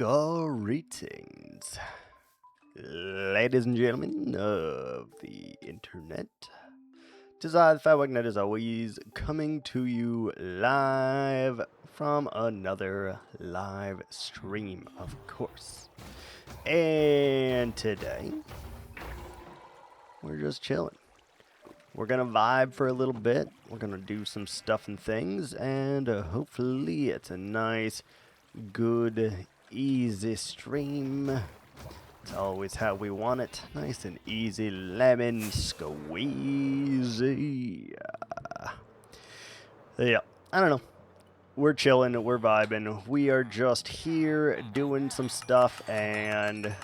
Greetings, ladies and gentlemen of the internet. Tis I, the Fatwagnet, as always, coming to you live from another live stream, of course. And today, we're just chilling. We're gonna vibe for a little bit. We're gonna do some stuff and things, and hopefully it's a nice, good, easy stream. It's always how we want it. Nice and easy, lemon squeezy. Yeah, I don't know. We're chilling, we're vibing. We are just here doing some stuff, and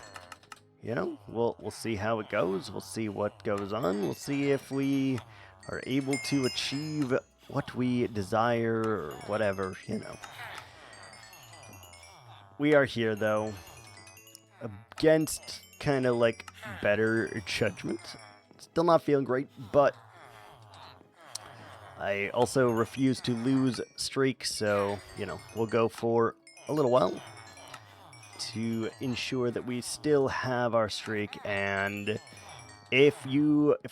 you know, we'll see how it goes. We'll see what goes on. We'll see if we are able to achieve what we desire or whatever, you know. We are here, though, against kind of like better judgment. Still not feeling great, but I also refuse to lose streak, so, you know, we'll go for a little while to ensure that we still have our streak. And if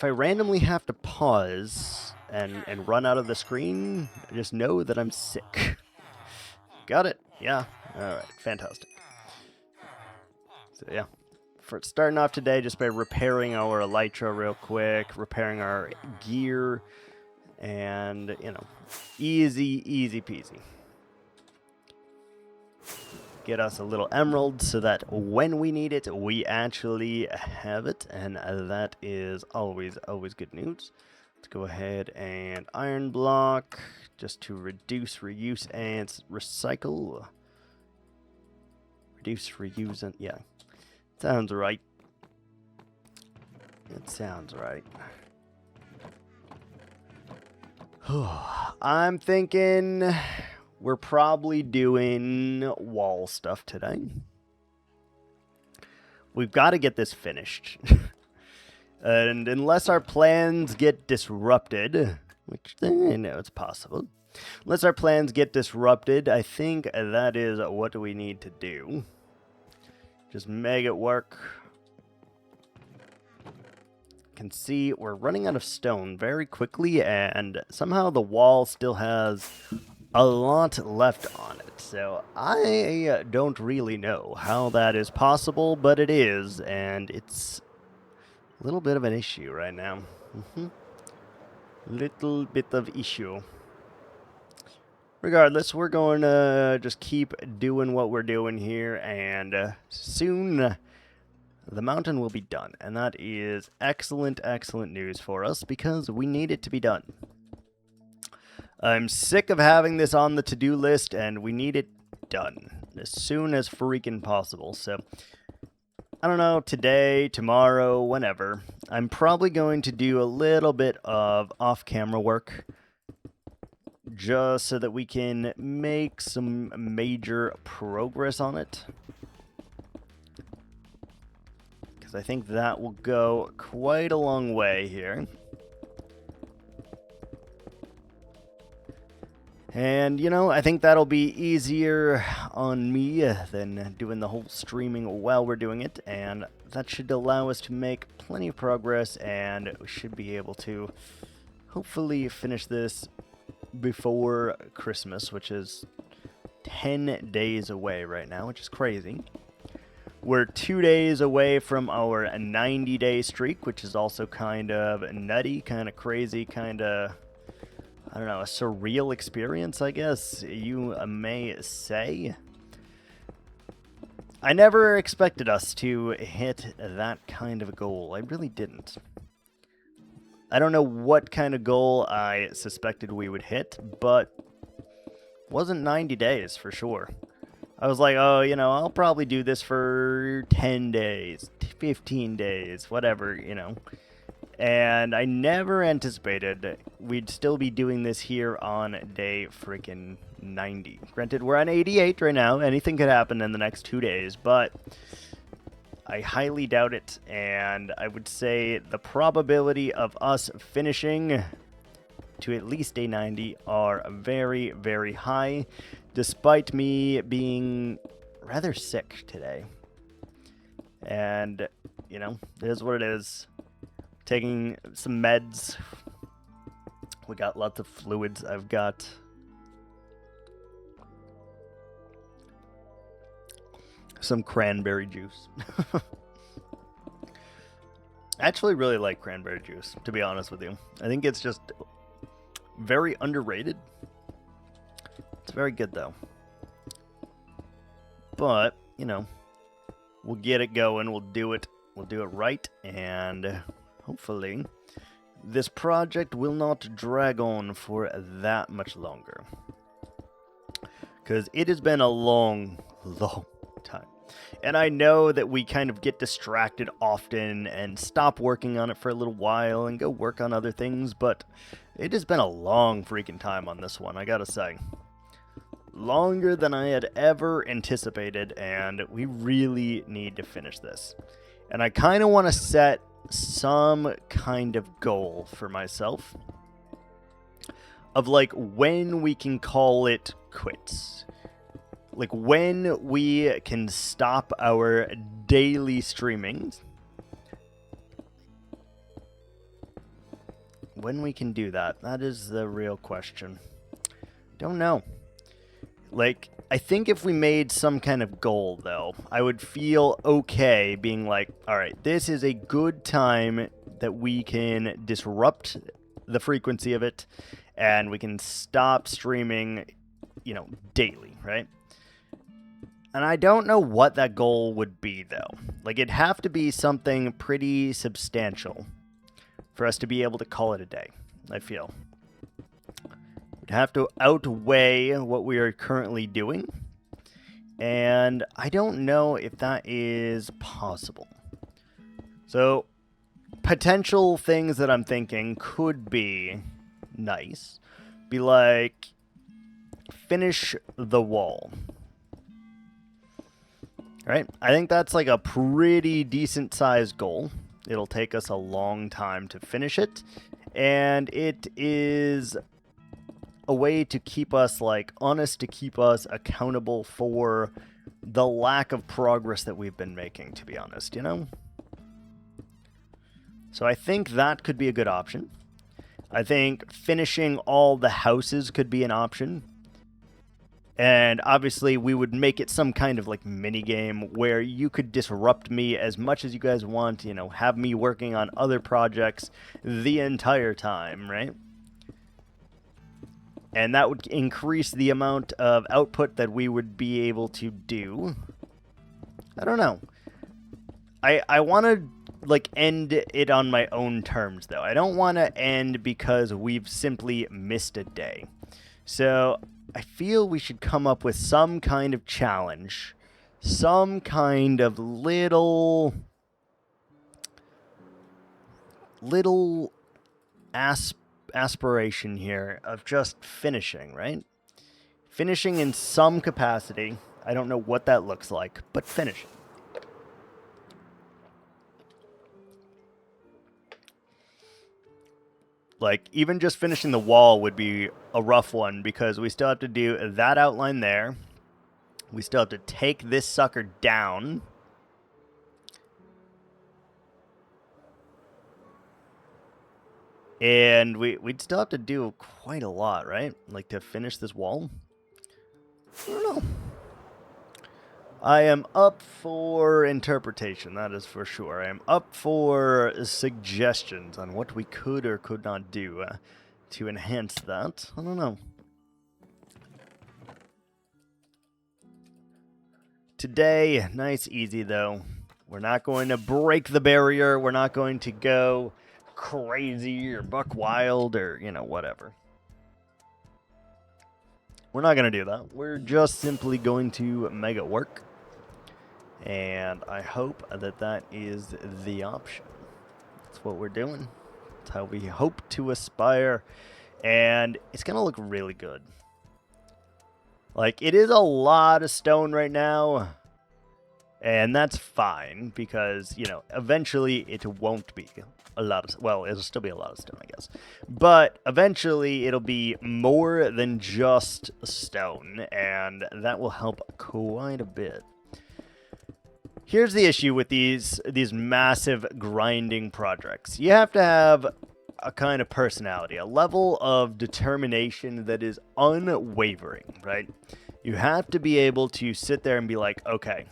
I randomly have to pause and run out of the screen, just know that I'm sick. Got it? Yeah. Alright, fantastic. So yeah, for starting off today just by repairing our elytra real quick, repairing our gear, and, you know, easy peasy. Get us a little emerald so that when we need it, we actually have it, and that is always good news. Let's go ahead and iron block just to reduce, reuse, and recycle. Reduce, reuse, and yeah. Sounds right. It sounds right. I'm thinking we're probably doing wall stuff today. We've got to get this finished. And unless our plans get disrupted, which I know it's possible. Unless our plans get disrupted, I think that is what we need to do. Just make it work. Can see we're running out of stone very quickly, and somehow the wall still has a lot left on it. So I don't really know how that is possible, but it is, and it's a little bit of an issue right now. Little bit of issue. Regardless, we're going to just keep doing what we're doing here, and soon the mountain will be done. And that is excellent news for us, because we need it to be done. I'm sick of having this on the to-do list, and we need it done as soon as freaking possible. So, I don't know, today, tomorrow, whenever, I'm probably going to do a little bit of off-camera work, just so that we can make some major progress on it. Because I think that will go quite a long way here. And, you know, I think that'll be easier on me than doing the whole streaming while we're doing it. And that should allow us to make plenty of progress, and we should be able to hopefully finish this before Christmas, which is 10 days away right now, which is crazy. We're 2 days away from our 90-day streak, which is also kind of nutty, kind of crazy, kind of, I don't know, a surreal experience, I guess you may say. I never expected us to hit that kind of a goal. I really didn't. I don't know what kind of goal I suspected we would hit, but wasn't 90 days for sure. I was like, oh, you know, I'll probably do this for 10 days, 15 days, whatever, you know. And I never anticipated we'd still be doing this here on day freaking 90. Granted, we're on 88 right now. Anything could happen in the next 2 days, but I highly doubt it, and I would say the probability of us finishing to at least day 90 are very high, despite me being rather sick today. And, you know, it is what it is. Taking some meds. We got lots of fluids. I've got some cranberry juice. I actually really like cranberry juice, to be honest with you. I think it's just very underrated. It's very good, though. But, you know, we'll get it going. We'll do it right. And hopefully this project will not drag on for that much longer. Because it has been a long time. And I know that we kind of get distracted often and stop working on it for a little while and go work on other things, but it has been a long freaking time on this one, I gotta say. Longer than I had ever anticipated, and we really need to finish this. And I kind of want to set some kind of goal for myself of like when we can call it quits. Like when we can stop our daily streamings. When we can do that. That is the real question. Don't know. Like, I think if we made some kind of goal, though, I would feel okay being like, all right, this is a good time that we can disrupt the frequency of it and we can stop streaming, you know, daily, right? And I don't know what that goal would be, though. Like, it'd have to be something pretty substantial for us to be able to call it a day, I feel. It'd have to outweigh what we are currently doing. And I don't know if that is possible. So, potential things that I'm thinking could be nice. Be like, finish the wall. Right? I think that's like a pretty decent sized goal. It'll take us a long time to finish it. And it is a way to keep us like honest, to keep us accountable for the lack of progress that we've been making, to be honest, you know? So I think that could be a good option. I think finishing all the houses could be an option. And obviously we would make it some kind of like mini game where you could disrupt me as much as you guys want, you know, have me working on other projects the entire time, right? And that would increase the amount of output that we would be able to do. I don't know. I want to like end it on my own terms, though. I don't want to end because we've simply missed a day. So I feel we should come up with some kind of challenge, some kind of little aspiration here of just finishing, right? Finishing in some capacity. I don't know what that looks like, but finishing. Like, even just finishing the wall would be a rough one because we still have to do that outline there. We still have to take this sucker down. And we'd still have to do quite a lot, right? Like, to finish this wall. I don't know. I am up for interpretation, that is for sure. I am up for suggestions on what we could or could not do to enhance that. I don't know. Today, nice, easy, though. We're not going to break the barrier. We're not going to go crazy or buck wild or, you know, whatever. We're not going to do that. We're just simply going to make it work. And I hope that that is the option. That's what we're doing. That's how we hope to aspire. And it's going to look really good. Like, it is a lot of stone right now. And that's fine because, you know, eventually it won't be a lot of, well, it'll still be a lot of stone, I guess. But eventually it'll be more than just stone. And that will help quite a bit. Here's the issue with these massive grinding projects. You have to have a kind of personality, a level of determination that is unwavering, right? You have to be able to sit there and be like, okay,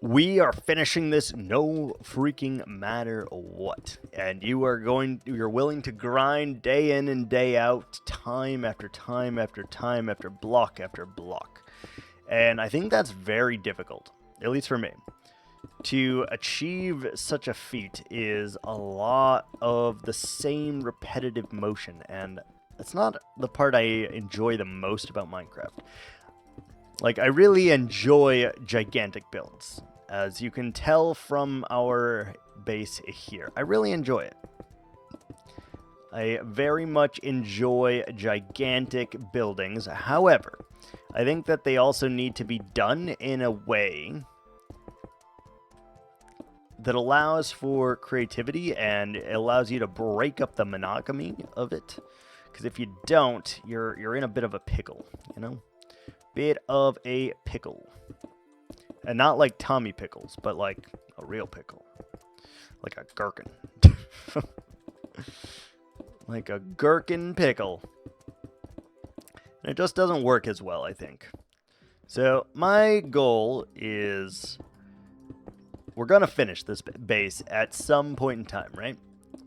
we are finishing this no freaking matter what. And you're willing to grind day in and day out, time after time after time after block after block. And I think that's very difficult, at least for me. To achieve such a feat is a lot of the same repetitive motion, and that's not the part I enjoy the most about Minecraft. Like, I really enjoy gigantic builds. As you can tell from our base here, I really enjoy it. I very much enjoy gigantic buildings. However, I think that they also need to be done in a way that allows for creativity and it allows you to break up the monogamy of it. Because if you don't, you're in a bit of a pickle, you know? Bit of a pickle. And not like Tommy Pickles, but like a real pickle. Like a gherkin. Like a gherkin pickle. And it just doesn't work as well, I think. So my goal is we're going to finish this base at some point in time, right?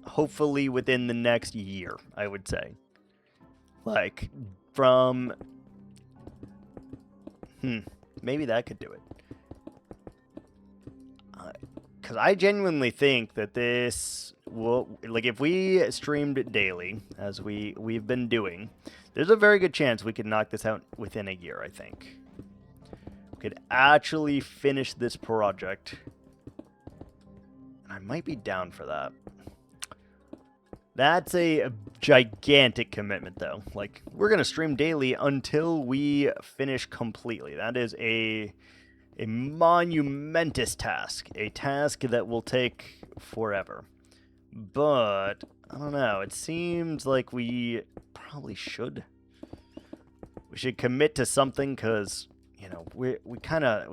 Hopefully within the next year, I would say. Like from... maybe that could do it. Because I genuinely think that this will, like, if we streamed daily, as we've been doing, there's a very good chance we could knock this out within a year, I think. We could actually finish this project. And I might be down for that. That's a gigantic commitment, though. Like, we're going to stream daily until we finish completely. That is a monumentous task. A task that will take forever. But, I don't know. It seems like we probably should. We should commit to something because, you know, we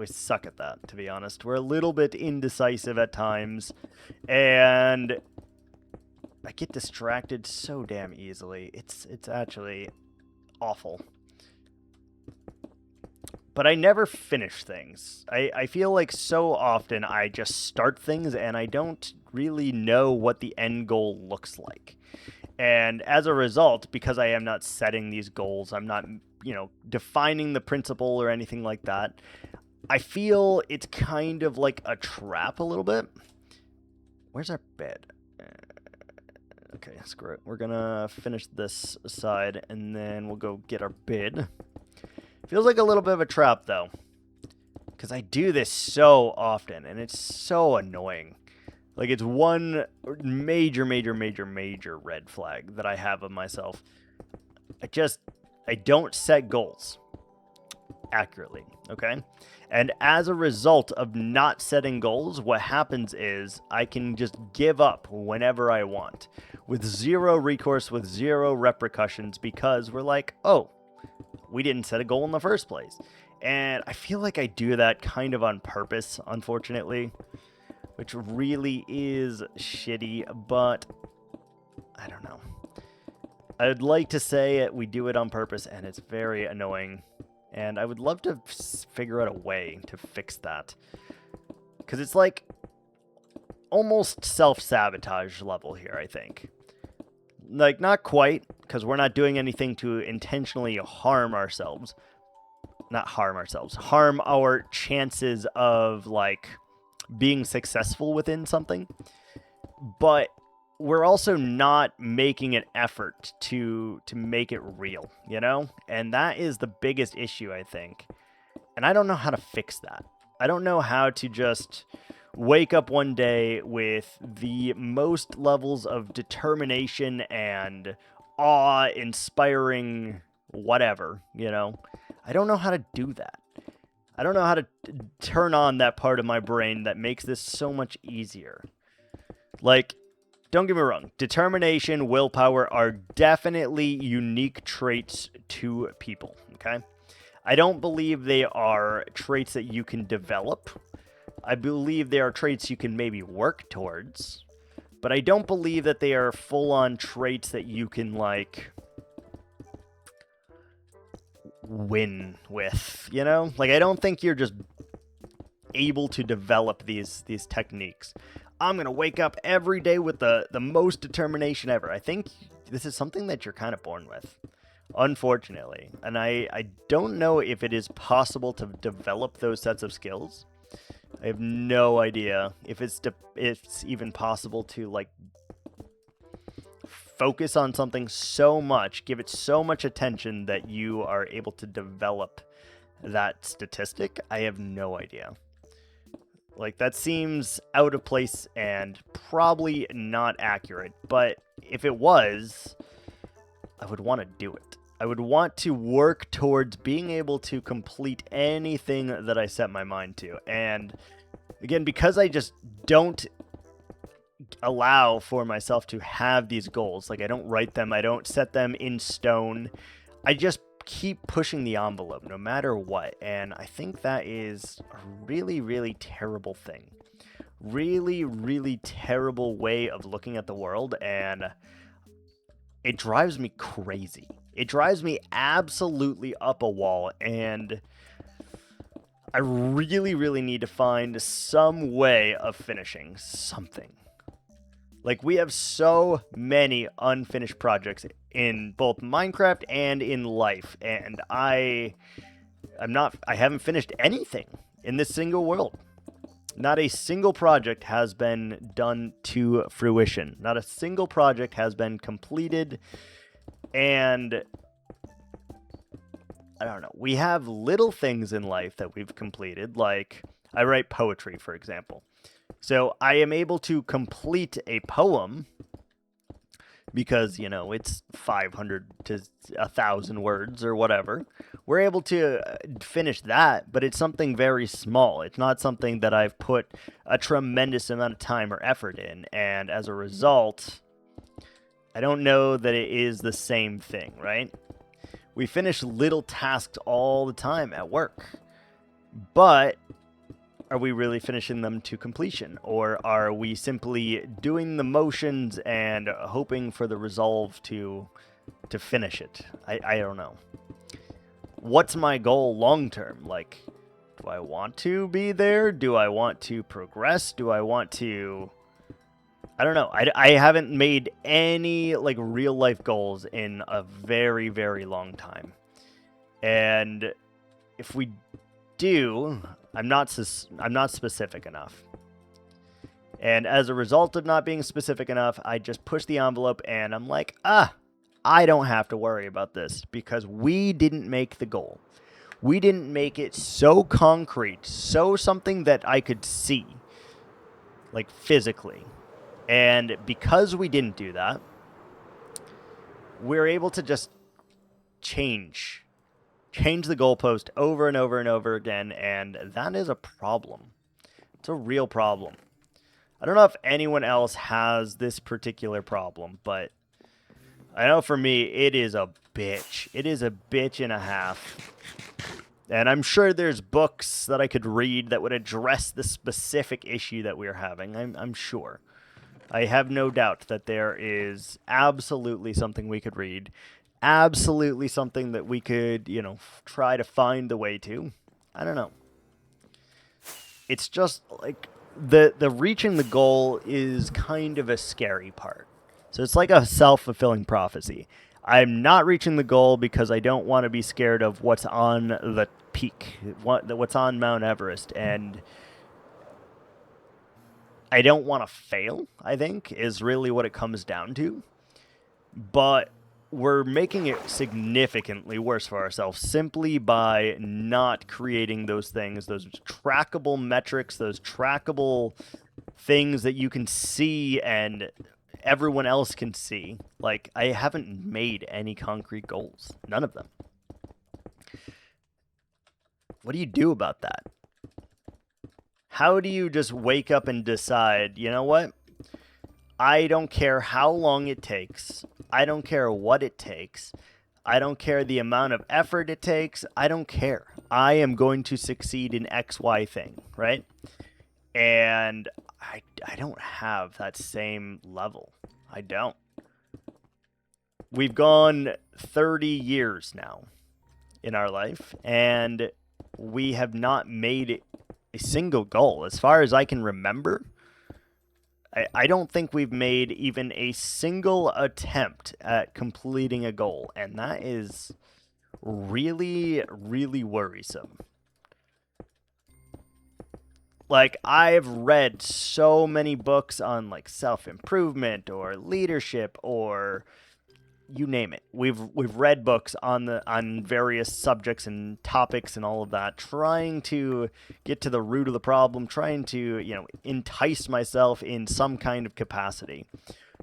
suck at that, to be honest. We're a little bit indecisive at times. And I get distracted so damn easily. It's actually awful. But I never finish things. I feel like so often I just start things and I don't really know what the end goal looks like. And as a result, because I am not setting these goals, I'm not, you know, defining the principle or anything like that, I feel it's kind of like a trap a little bit. Where's our bed? Okay, screw it. We're gonna finish this side and then we'll go get our bed. Feels like a little bit of a trap, though. Because I do this so often, and it's so annoying. Like, it's one major red flag that I have of myself. I don't set goals accurately, okay? And as a result of not setting goals, what happens is I can just give up whenever I want. With zero recourse, with zero repercussions, because we're like, oh, we didn't set a goal in the first place. And I feel like I do that kind of on purpose, unfortunately, which really is shitty, but I don't know. I'd like to say we do it on purpose, and it's very annoying. And I would love to figure out a way to fix that. Because it's like almost self-sabotage level here, I think. Like, not quite, because we're not doing anything to intentionally harm ourselves. Not harm ourselves. Harm our chances of, like, being successful within something. But we're also not making an effort to make it real, you know? And that is the biggest issue, I think. And I don't know how to fix that. I don't know how to just wake up one day with the most levels of determination and awe-inspiring whatever, you know? I don't know how to do that. I don't know how to turn on that part of my brain that makes this so much easier. Like, don't get me wrong, determination, willpower are definitely unique traits to people, okay? I don't believe they are traits that you can develop. I believe they are traits you can maybe work towards. But I don't believe that they are full-on traits that you can, like, win with, you know? Like, I don't think you're just able to develop these techniques. I'm going to wake up every day with the most determination ever. I think this is something that you're kind of born with, unfortunately. And I don't know if it is possible to develop those sets of skills. I have no idea if it's even possible to, like, focus on something so much, give it so much attention that you are able to develop that statistic. I have no idea. Like, that seems out of place and probably not accurate, but if it was, I would want to do it. I would want to work towards being able to complete anything that I set my mind to. And again, because I just don't allow for myself to have these goals, like I don't write them, I don't set them in stone, I just keep pushing the envelope no matter what. And I think that is a really, really terrible thing. Really, really terrible way of looking at the world, and it drives me crazy. It drives me absolutely up a wall, and I really, really need to find some way of finishing something. Like, we have so many unfinished projects in both Minecraft and in life, and I haven't finished anything in this single world. Not a single project has been done to fruition. Not a single project has been completed, and I don't know. We have little things in life that we've completed, like I write poetry, for example. So I am able to complete a poem because, you know, it's 500 to 1,000 words or whatever. We're able to finish that, but it's something very small. It's not something that I've put a tremendous amount of time or effort in. And as a result, I don't know that it is the same thing, right? We finish little tasks all the time at work, but are we really finishing them to completion? Or are we simply doing the motions and hoping for the resolve to finish it? I don't know. What's my goal long term? Like, do I want to be there? Do I want to progress? Do I want to... I don't know. I haven't made any, like, real life goals in a very, very long time. And if we do, I'm not specific enough. And as a result of not being specific enough, I just push the envelope and I'm like, I don't have to worry about this because we didn't make the goal. We didn't make it so concrete, so something that I could see, like, physically. And because we didn't do that, we're able to just change the goalpost over and over and over again, and that is a problem. It's a real problem. I don't know if anyone else has this particular problem, but I know for me, it is a bitch. It is a bitch and a half. And I'm sure there's books that I could read that would address the specific issue that we're having. I'm sure. I have no doubt that there is absolutely something we could read. Absolutely something that we could, you know, try to find the way to. I don't know. It's just like the reaching the goal is kind of a scary part. So it's like a self-fulfilling prophecy. I'm not reaching the goal because I don't want to be scared of what's on the peak, what's on Mount Everest, and I don't want to fail, I think, is really what it comes down to. But we're making it significantly worse for ourselves simply by not creating those things, those trackable metrics, those trackable things that you can see and everyone else can see. Like, I haven't made any concrete goals. None of them. What do you do about that? How do you just wake up and decide, you know what? I don't care how long it takes. I don't care what it takes. I don't care the amount of effort it takes. I don't care. I am going to succeed in XY thing, right? And I don't have that same level. I don't. We've gone 30 years now in our life, and we have not made a single goal. As far as I can remember, I don't think we've made even a single attempt at completing a goal, and that is really, really worrisome. Like, I've read so many books on, like, self-improvement or leadership or you name it. We've read books on various subjects and topics and all of that, trying to get to the root of the problem, trying to, entice myself in some kind of capacity,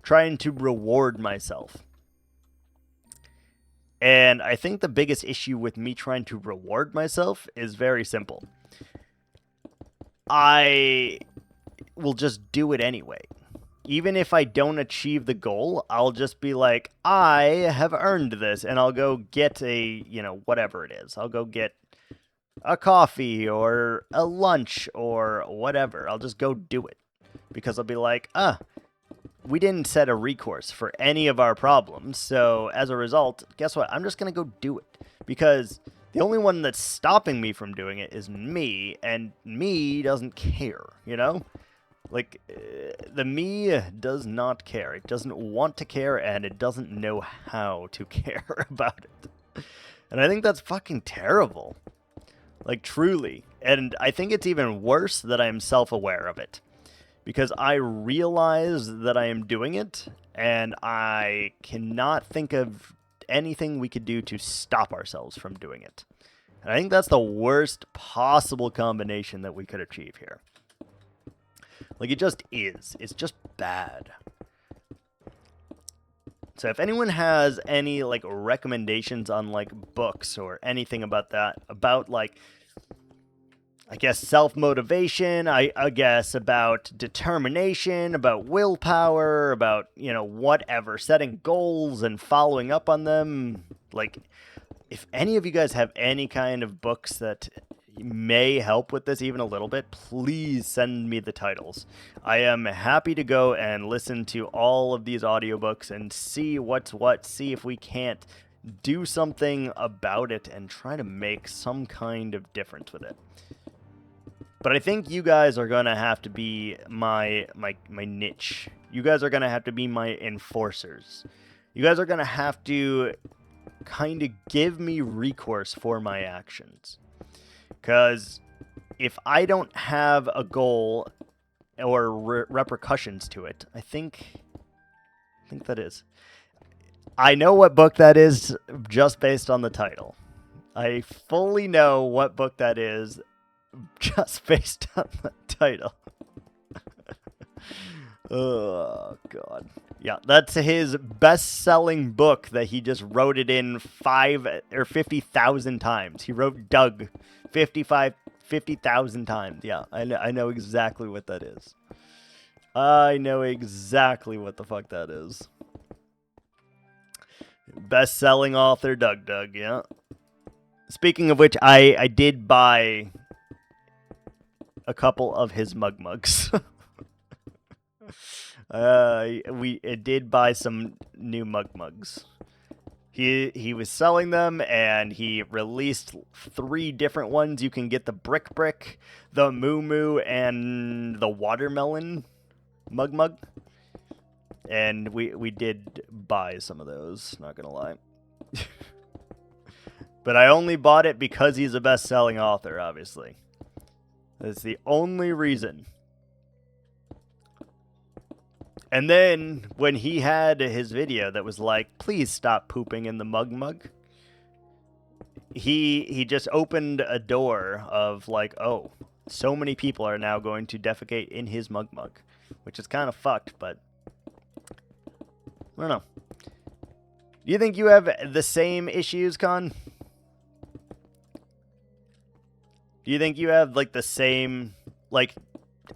trying to reward myself. And I think the biggest issue with me trying to reward myself is very simple. I will just do it anyway. Even if I don't achieve the goal, I'll just be like, I have earned this, and I'll go get a, whatever it is. I'll go get a coffee or a lunch or whatever. I'll just go do it. Because I'll be like, we didn't set a recourse for any of our problems, so as a result, guess what? I'm just going to go do it. Because the only one that's stopping me from doing it is me, and me doesn't care, Like, the me does not care. It doesn't want to care, and it doesn't know how to care about it. And I think that's fucking terrible. Like, truly. And I think it's even worse that I am self-aware of it. Because I realize that I am doing it, and I cannot think of anything we could do to stop ourselves from doing it. And I think that's the worst possible combination that we could achieve here. Like, it just is. It's just bad. So if anyone has any, recommendations on, books or anything about that, about, I guess, self-motivation, I guess, about determination, about willpower, about, whatever, setting goals and following up on them, if any of you guys have any kind of books that may help with this even a little bit, please send me the titles. I am happy to go and listen to all of these audiobooks and see what's what, see if we can't do something about it and try to make some kind of difference with it. But I think you guys are going to have to be my niche. You guys are going to have to be my enforcers. You guys are going to have to kind of give me recourse for my actions. Because if I don't have a goal or repercussions to it, I think that is. I know what book that is just based on the title. I fully know what book that is just based on the title. Oh, God. Yeah, that's his best-selling book that he just wrote it in 50,000 times. He wrote Doug 50,000 times. Yeah, I know exactly what that is. I know exactly what the fuck that is. Best-selling author Doug, yeah. Speaking of which, I did buy a couple of his mugs. We did buy some new mugs. He was selling them, and he released 3 different ones. You can get the brick, the moo, and the watermelon mug. And we did buy some of those, not gonna lie. But I only bought it because he's a best-selling author, obviously. That's the only reason. And then, when he had his video that was like, please stop pooping in the mug, he just opened a door of oh, so many people are now going to defecate in his mug, which is kind of fucked, but I don't know. Do you think you have the same issues, Con? Do you think you have, the same,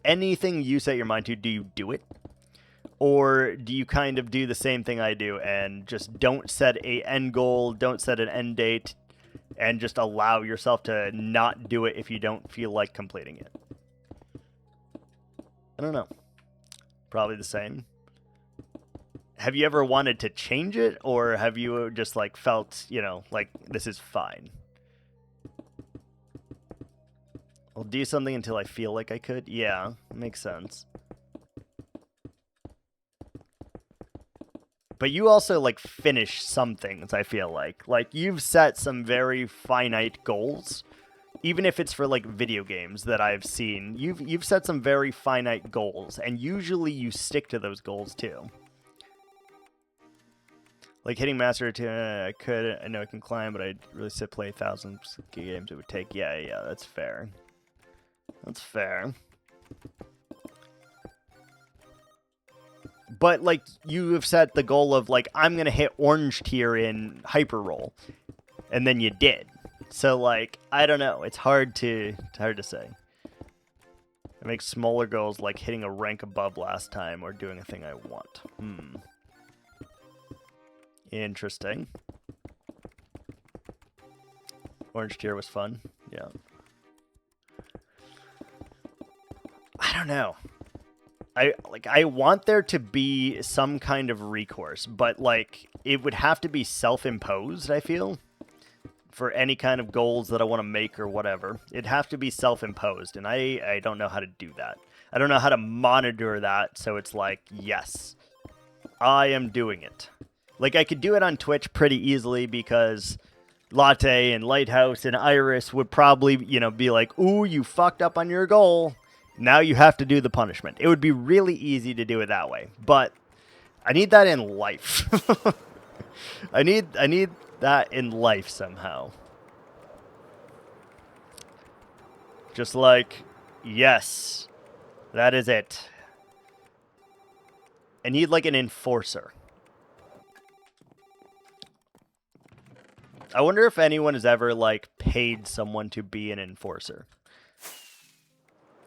anything you set your mind to, do you do it? Or do you kind of do the same thing I do and just don't set a end goal, don't set an end date, and just allow yourself to not do it if you don't feel like completing it? I don't know. Probably the same. Have you ever wanted to change it, or have you just like felt, you know, like this is fine? I'll do something until I feel like I could. Yeah, makes sense. But you also like finish some things, I feel like. Like you've set some very finite goals. Even if it's for like video games that I've seen, you've set some very finite goals, and usually you stick to those goals too. Like hitting master to I know I can climb, but I'd really sit play thousands of games it would take. Yeah, that's fair. That's fair. But like you have set the goal of like I'm gonna hit orange tier in hyper roll, and then you did. So like I don't know. It's hard to say. I make smaller goals like hitting a rank above last time or doing a thing I want. Interesting. Orange tier was fun. Yeah. I don't know. I want there to be some kind of recourse, but like it would have to be self-imposed, I feel, for any kind of goals that I want to make or whatever. It'd have to be self-imposed, and I don't know how to do that. I don't know how to monitor that, so it's like, yes, I am doing it. Like I could do it on Twitch pretty easily because Latte and Lighthouse and Iris would probably, you know, be like, ooh, you fucked up on your goal. Now you have to do the punishment. It would be really easy to do it that way. But I need that in life. I need that in life somehow. Just like, yes, that is it. I need like an enforcer. I wonder if anyone has ever like paid someone to be an enforcer.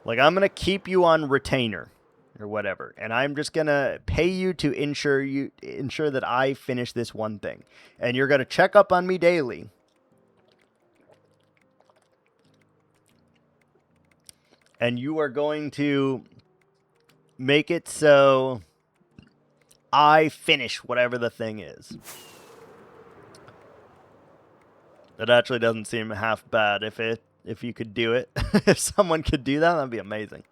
Like, I'm going to keep you on retainer or whatever, and I'm just going to pay you to ensure that I finish this one thing. And you're going to check up on me daily. And you are going to make it so I finish whatever the thing is. That actually doesn't seem half bad if you could do it. If someone could do that, that'd be amazing.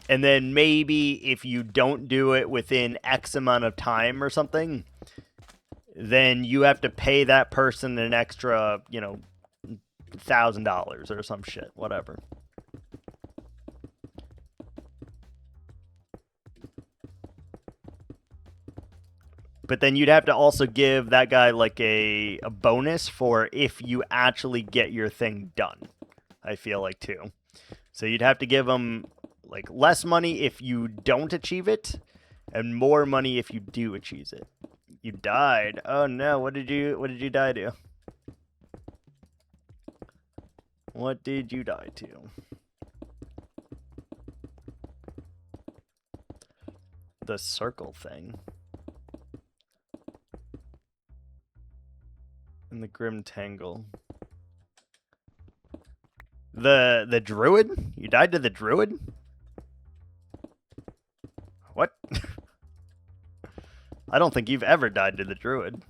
And then maybe if you don't do it within X amount of time or something, then you have to pay that person an extra, you know, $1,000 or some shit, whatever. But then you'd have to also give that guy like a bonus for if you actually get your thing done, I feel like, too. So you'd have to give him like less money if you don't achieve it and more money if you do achieve it. You died. Oh no, what did you die to? What did you die to? The circle thing. And the Grim Tangle. The Druid? You died to the Druid? What? I don't think you've ever died to the Druid.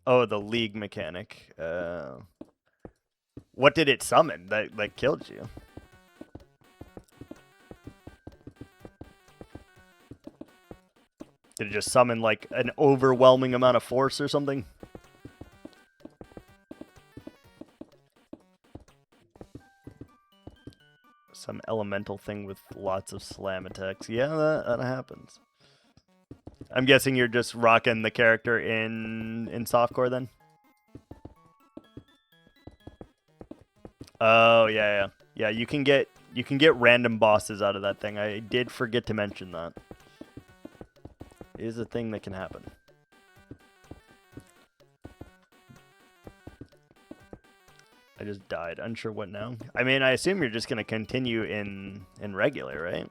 Oh, the League mechanic. What did it summon that killed you? Did it just summon, like, an overwhelming amount of force or something? Some elemental thing with lots of slam attacks. Yeah, that happens. I'm guessing you're just rocking the character in softcore then? Oh, yeah. Yeah, you can get random bosses out of that thing. I did forget to mention that. It is a thing that can happen. I just died. Unsure what now. I mean, I assume you're just gonna continue in regular, right?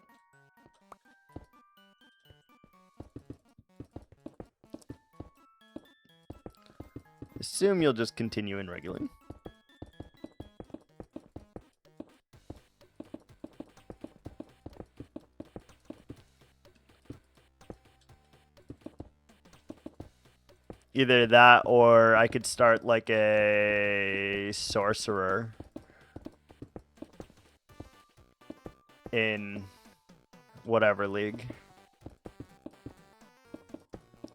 Assume you'll just continue in regular. Either that, or I could start like a sorcerer in whatever league.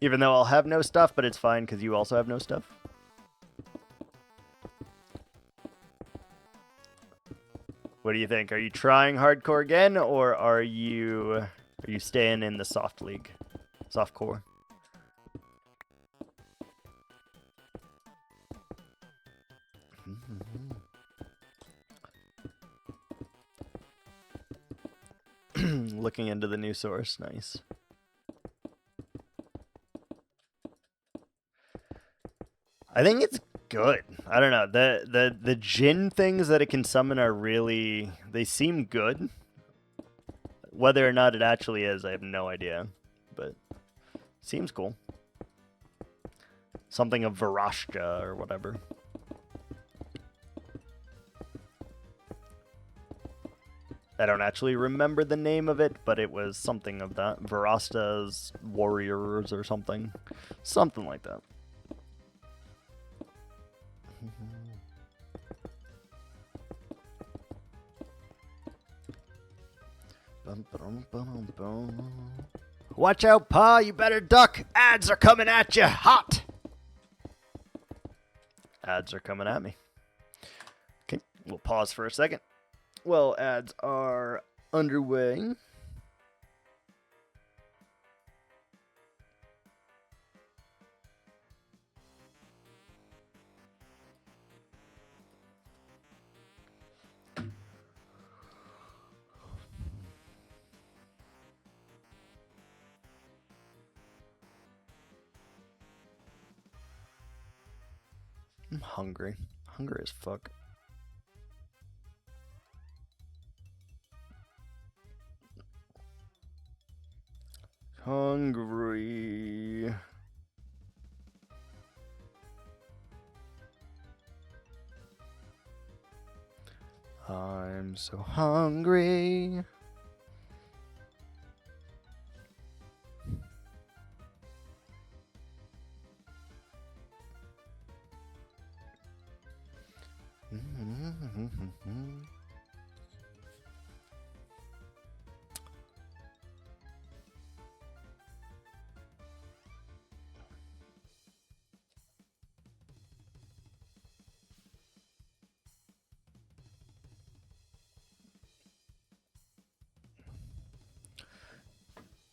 Even though I'll have no stuff, but it's fine because you also have no stuff. What do you think? Are you trying hardcore again, or are you staying in the soft league, soft core? Looking into the new source, nice. I think it's good. I don't know. The djinn things that it can summon are really, they seem good. Whether or not it actually is, I have no idea. But seems cool. Something of Varashja or whatever. I don't actually remember the name of it, but it was something of that. Varasta's Warriors or something. Something like that. Watch out, Pa! You better duck! Ads are coming at you! Hot! Ads are coming at me. Okay, we'll pause for a second. Well, ads are underway. I'm hungry. Hungry as fuck. Hungry. I'm so hungry.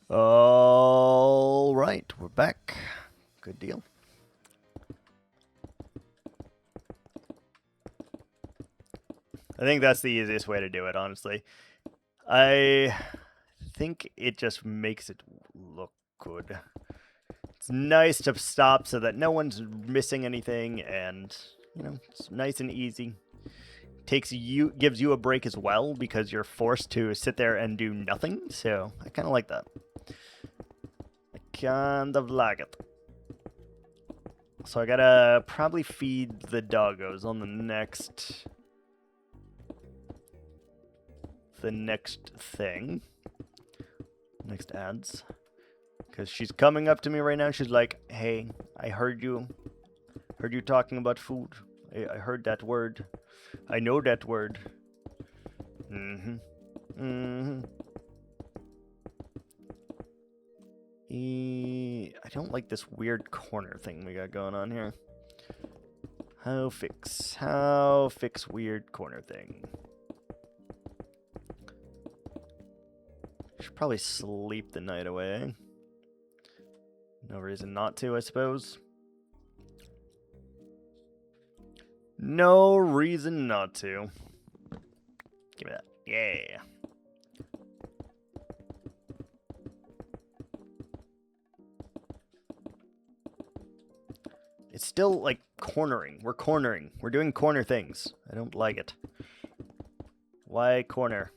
All right, we're back. Good deal. I think that's the easiest way to do it, honestly. I think it just makes it look good. It's nice to stop so that no one's missing anything, and you know, it's nice and easy. Gives you a break as well because you're forced to sit there and do nothing. So I kind of like that. I kind of like it. So I gotta probably feed the doggos on the next thing. Next ads. Because she's coming up to me right now. She's like, hey, I heard you talking about food. I heard that word. I know that word. I don't like this weird corner thing we got going on here. How fix weird corner thing. Should probably sleep the night away. No reason not to, I suppose. No reason not to. Give me that. Yeah. It's still, like, cornering. We're cornering. We're doing corner things. I don't like it. Why corner?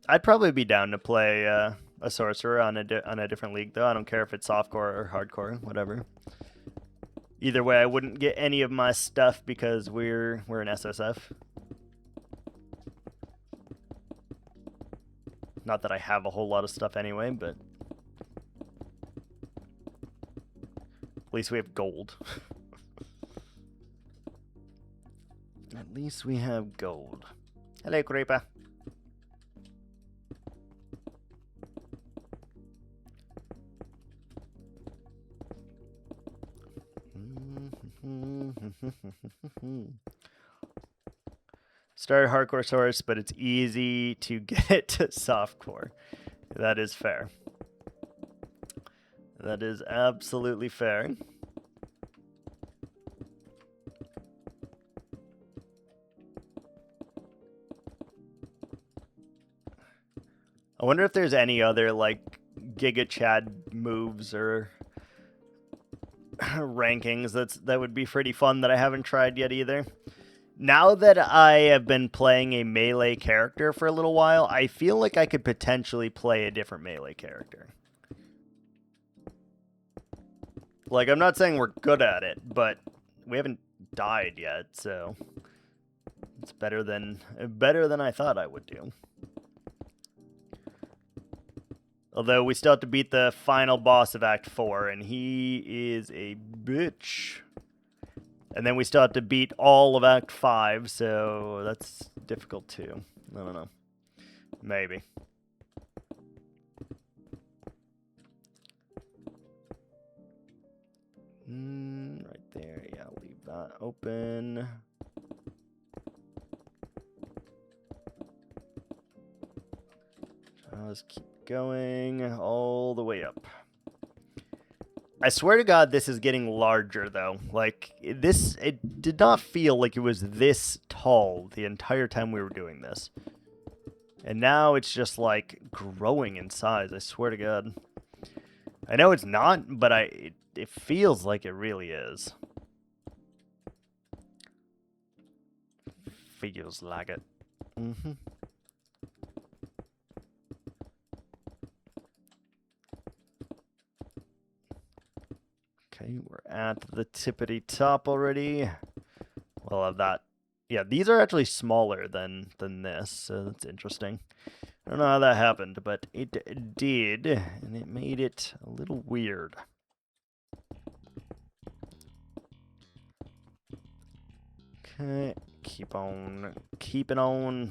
I'd probably be down to play a sorcerer on a different league, though. I don't care if it's softcore or hardcore, whatever. Either way, I wouldn't get any of my stuff because we're an SSF. Not that I have a whole lot of stuff anyway, but at least we have gold. At least we have gold. Hello, Creeper. Started hardcore source, but it's easy to get to softcore. That is fair. That is absolutely fair. I wonder if there's any other, like, Giga Chad moves or rankings that would be pretty fun that I haven't tried yet either. Now that I have been playing a melee character for a little while, I feel like I could potentially play a different melee character. Like, I'm not saying we're good at it, but we haven't died yet, so it's better than I thought I would do. Although we still have to beat the final boss of Act 4, and he is a bitch. And then we still have to beat all of Act 5, so that's difficult too. I don't know. Maybe. Right there, yeah, leave that open. Let's keep going all the way up. I swear to God, this is getting larger, though. Like, this, it did not feel like it was this tall the entire time we were doing this. And now it's just, like, growing in size, I swear to God. I know it's not, but it feels like it really is. Feels like it. Mm-hmm. Okay, we're at the tippity top already. We'll have that. Yeah, these are actually smaller than this, so that's interesting. I don't know how that happened, but it did, and it made it a little weird. Okay, keep on keeping on.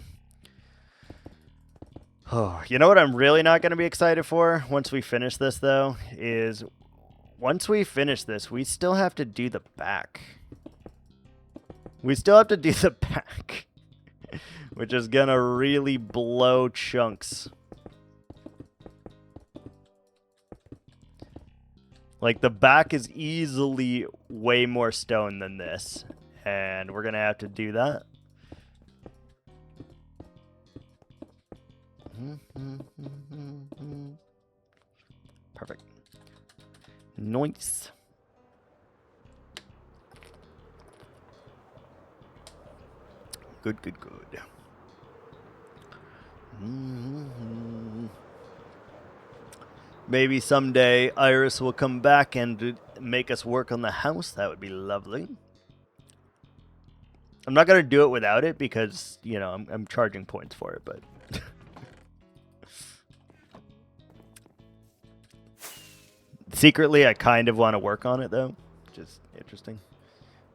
Oh, you know what I'm really not going to be excited for once we finish this, though, is once we finish this, we still have to do the back. We still have to do the back, which is going to really blow chunks. Like, the back is easily way more stone than this, and we're going to have to do that. Perfect. Nice. Good, good, good. Maybe someday Iris will come back and make us work on the house. That would be lovely. I'm not going to do it without it because, you know, I'm charging points for it, but... Secretly, I kind of want to work on it, though. Just interesting.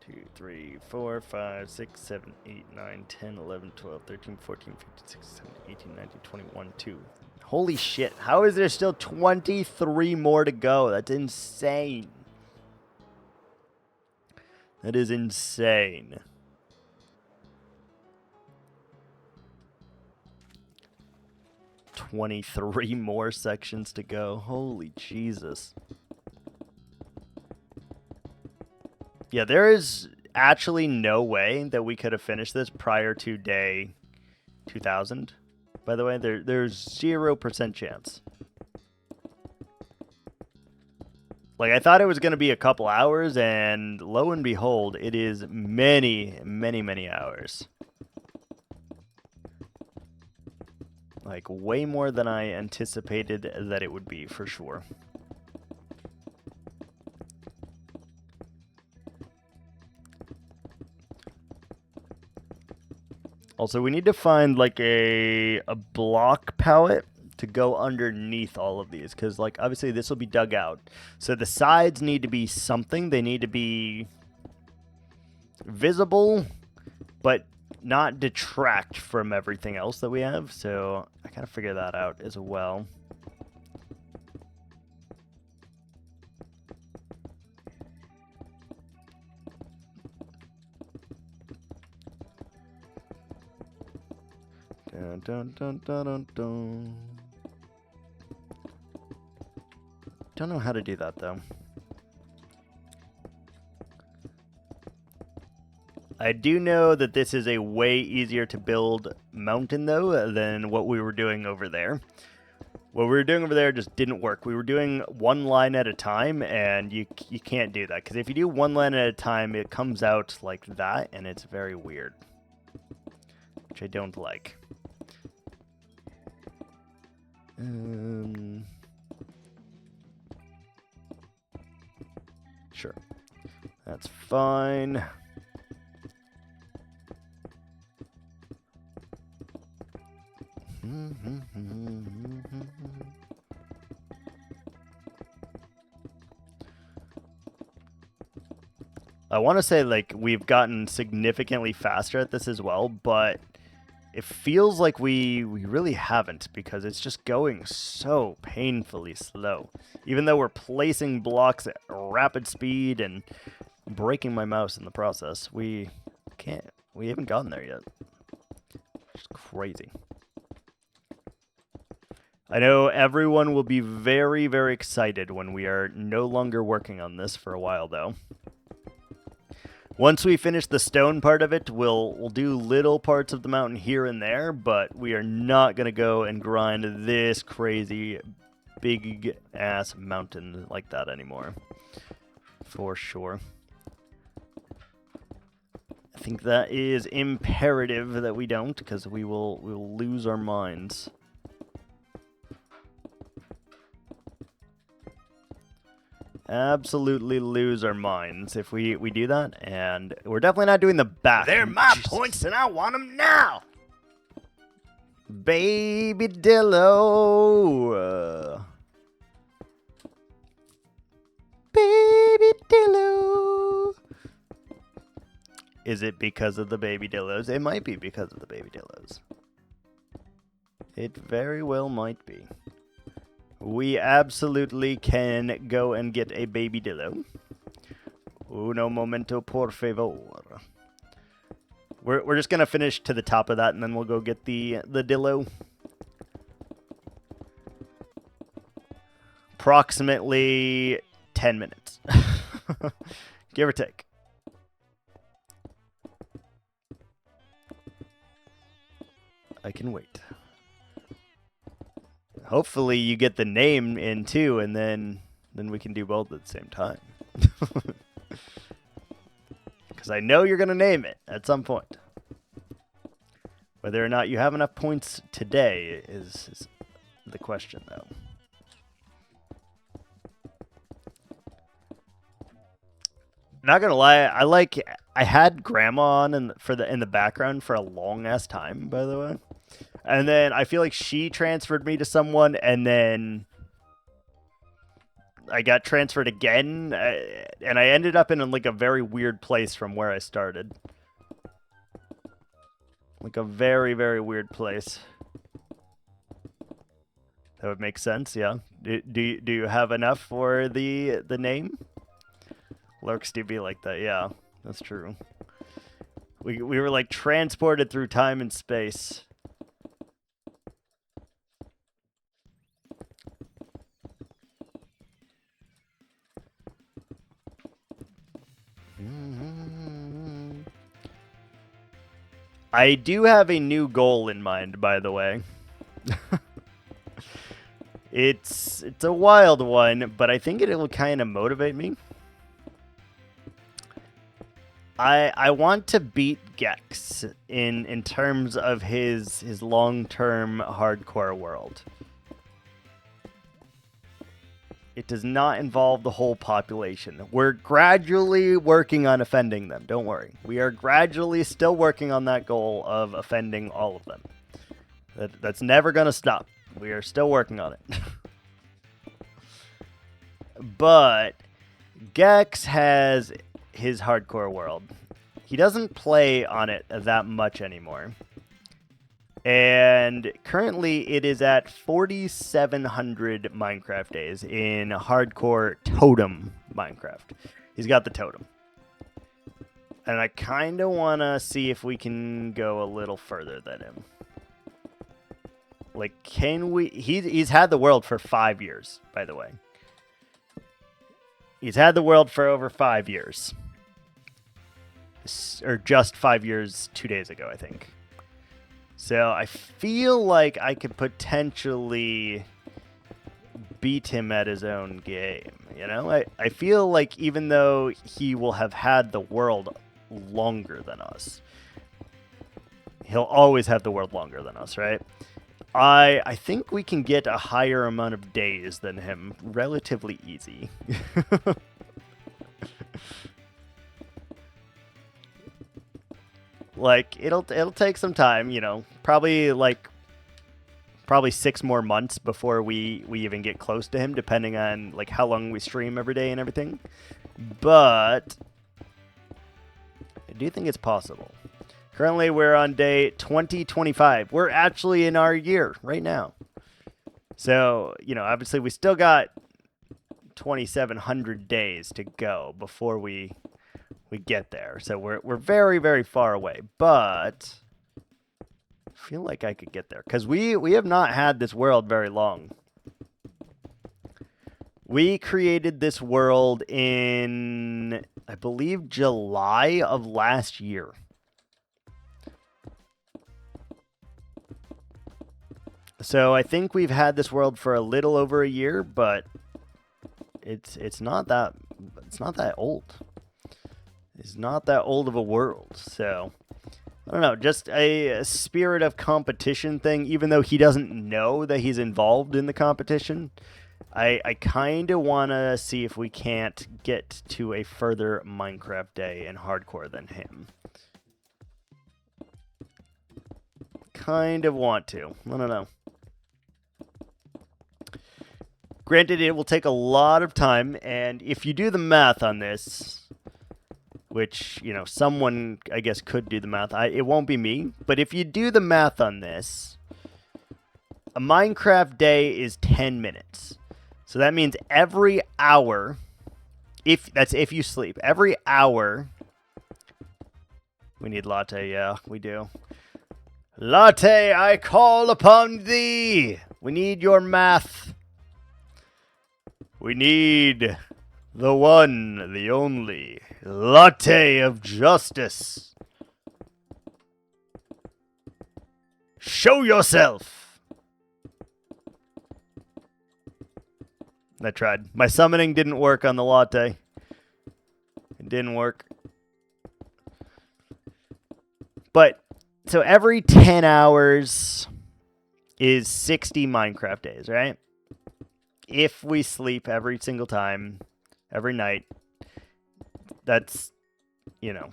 2, 3, 4, 5, 6, 7, 8, 9, 10, 11, 12, 13, 14, 15, 16, 17, 18, 19, 21, 2. Holy shit. How is there still 23 more to go? That's insane. That is insane. "23 more sections to go. Holy Jesus. Yeah, there is actually no way that we could have finished this prior to day 2000. By the way, there's 0% chance. Like, I thought it was going to be a couple hours, and lo and behold, it is many, many, many hours. Like, way more than I anticipated that it would be, for sure. Also, we need to find, like, a block pallet to go underneath all of these, because, like, obviously this will be dug out. So the sides need to be something. They need to be visible, but not detract from everything else that we have. So I gotta figure that out as well. Dun, dun, dun, dun, dun, dun. Don't know how to do that, though. I do know that this is a way easier to build mountain, though, than what we were doing over there. What we were doing over there just didn't work. We were doing one line at a time, and you can't do that. Because if you do one line at a time, it comes out like that, and it's very weird. Which I don't like. Sure. That's fine. I want to say, like, we've gotten significantly faster at this as well, but it feels like we really haven't, because it's just going so painfully slow. Even though we're placing blocks at rapid speed and breaking my mouse in the process, we haven't gotten there yet. It's crazy. I know everyone will be very, very excited when we are no longer working on this for a while, though. Once we finish the stone part of it, we'll do little parts of the mountain here and there, but we are not going to go and grind this crazy big-ass mountain like that anymore. For sure. I think that is imperative that we don't, because we will lose our minds. Absolutely lose our minds if we do that, and we're definitely not doing the back. They're my points, and I want them now. Baby Dillo. Baby Dillo. Is it because of the baby Dillos? It might be because of the baby Dillos. It very well might be. We absolutely can go and get a baby Dillo. Uno momento, por favor. We're just gonna finish to the top of that, and then we'll go get the Dillo. Approximately 10 minutes, give or take. I can wait. Hopefully you get the name in too, and then we can do both at the same time. Because I know you're going to name it at some point. Whether or not you have enough points today is the question, though. Not gonna lie, I had Grandma on in the background for a long ass time, by the way. And then I feel like she transferred me to someone, and then I got transferred again, and I ended up in like a very weird place from where I started. Like a very, very weird place. That would make sense, yeah. Do you have enough for the name? Lurks do be like that, yeah. That's true. We were like transported through time and space. I do have a new goal in mind, by the way. It's a wild one, but I think it'll kind of motivate me. I want to beat Gex in terms of his long-term hardcore world. It does not involve the whole population. We're gradually working on offending them. Don't worry. We are gradually still working on that goal of offending all of them. That's never going to stop. We are still working on it. But Gex has his hardcore world. He doesn't play on it that much anymore. And currently it is at 4,700 Minecraft days in hardcore totem Minecraft. He's got the totem. And I kind of want to see if we can go a little further than him. Like, can we... He's had the world for 5 years, by the way. He's had the world for over 5 years. Or just 5 years 2 days ago, I think. So I feel like I could potentially beat him at his own game. You know, I feel like even though he will have had the world longer than us, he'll always have the world longer than us, right? I think we can get a higher amount of days than him relatively easy. Like, it'll take some time, you know, probably 6 more months before we even get close to him, depending on like how long we stream every day and everything. But I do think it's possible. Currently, we're on day 2025. We're actually in our year right now. So, you know, obviously we still got 2,700 days to go before we get there. So we're very, very far away. But I feel like I could get there because we have not had this world very long. We created this world in, I believe, July of last year. So I think we've had this world for a little over a year, but it's not that old. It's not that old of a world. So I don't know, just a spirit of competition thing. Even though he doesn't know that he's involved in the competition, I kind of want to see if we can't get to a further Minecraft day in hardcore than him. Kind of want to. I don't know. Granted, it will take a lot of time, and if you do the math on this, which, you know, someone, I guess, could do the math. It won't be me, but if you do the math on this, a Minecraft day is 10 minutes. So that means every hour, if you sleep, every hour, we need latte, yeah, we do. Latte, I call upon thee. We need your math. We need the one, the only, latte of justice. Show yourself. I tried. My summoning didn't work on the latte. It didn't work. But, so every 10 hours is 60 Minecraft days, right? If we sleep every single time, every night, that's, you know,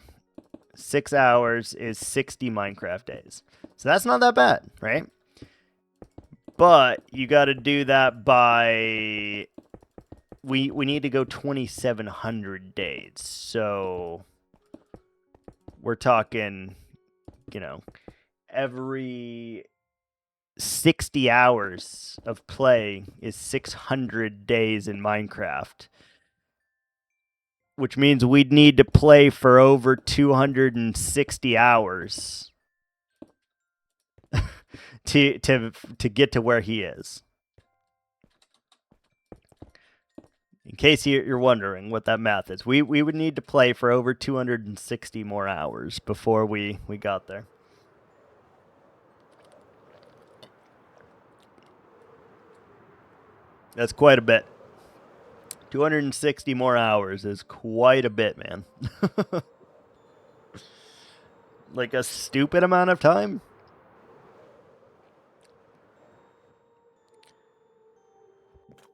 6 hours is 60 Minecraft days. So that's not that bad, right? But you got to do that by, we need to go 2,700 days. So we're talking, you know, every 60 hours of play is 600 days in Minecraft, which means we'd need to play for over 260 hours to get to where he is. In case you're wondering what that math is, we would need to play for over 260 more hours before we got there. That's quite a bit. 260 more hours is quite a bit, man. Like a stupid amount of time?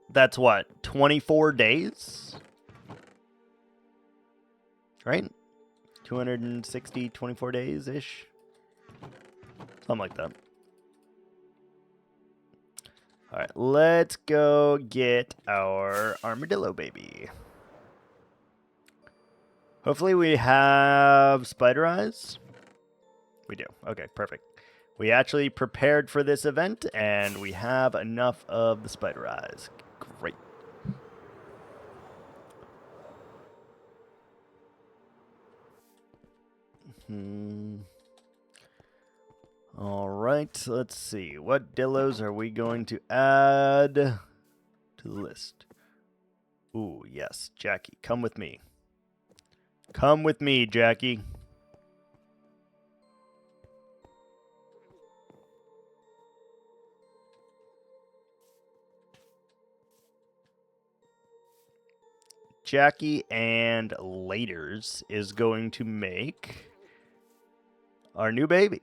That's what, 24 days? Right? 260, 24 days-ish? Something like that. Alright, let's go get our armadillo baby. Hopefully we have spider eyes. We do. Okay, perfect. We actually prepared for this event, and we have enough of the spider eyes. Great. All right, let's see. What dillos are we going to add to the list? Ooh, yes, Jackie, come with me. Come with me, Jackie. Jackie and Laters is going to make our new baby.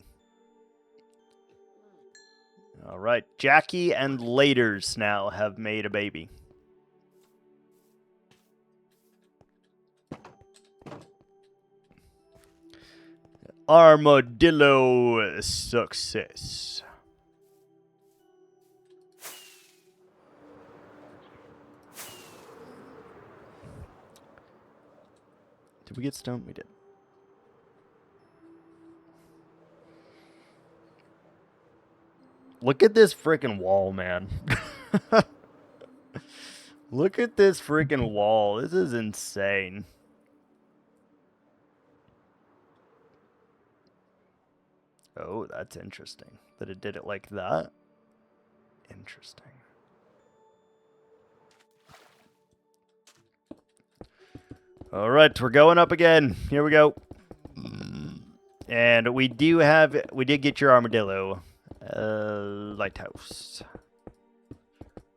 All right, Jackie and Laters now have made a baby. Armadillo success. Did we get stone? We did. Look at this freaking wall, man. Look at this freaking wall. This is insane. Oh, that's interesting. That it did it like that. Interesting. All right, we're going up again. Here we go. And we did get your armadillo. Lighthouse.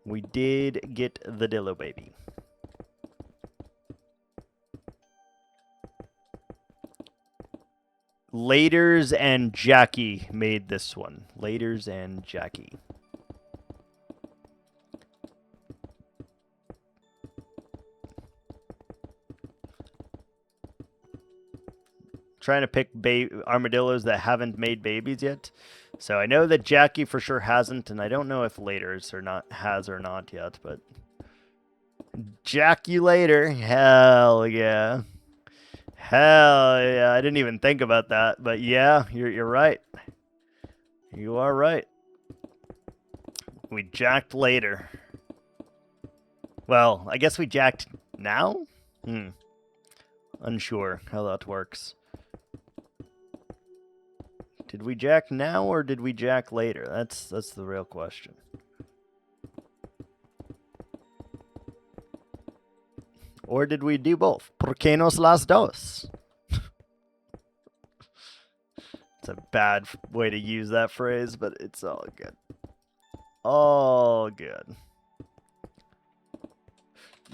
We did get the dillo baby. Laters and Jackie made this one. Laters and Jackie. Trying to pick armadillos that haven't made babies yet. So I know that Jackie for sure hasn't, and I don't know if Laters has or not yet, but Jackie later, hell yeah. Hell yeah, I didn't even think about that, but yeah, you're right. You are right. We jacked later. Well, I guess we jacked now? Unsure how that works. Did we jack now or did we jack later? That's the real question. Or did we do both? ¿Por qué nos las dos? It's a bad way to use that phrase, but it's all good. All good.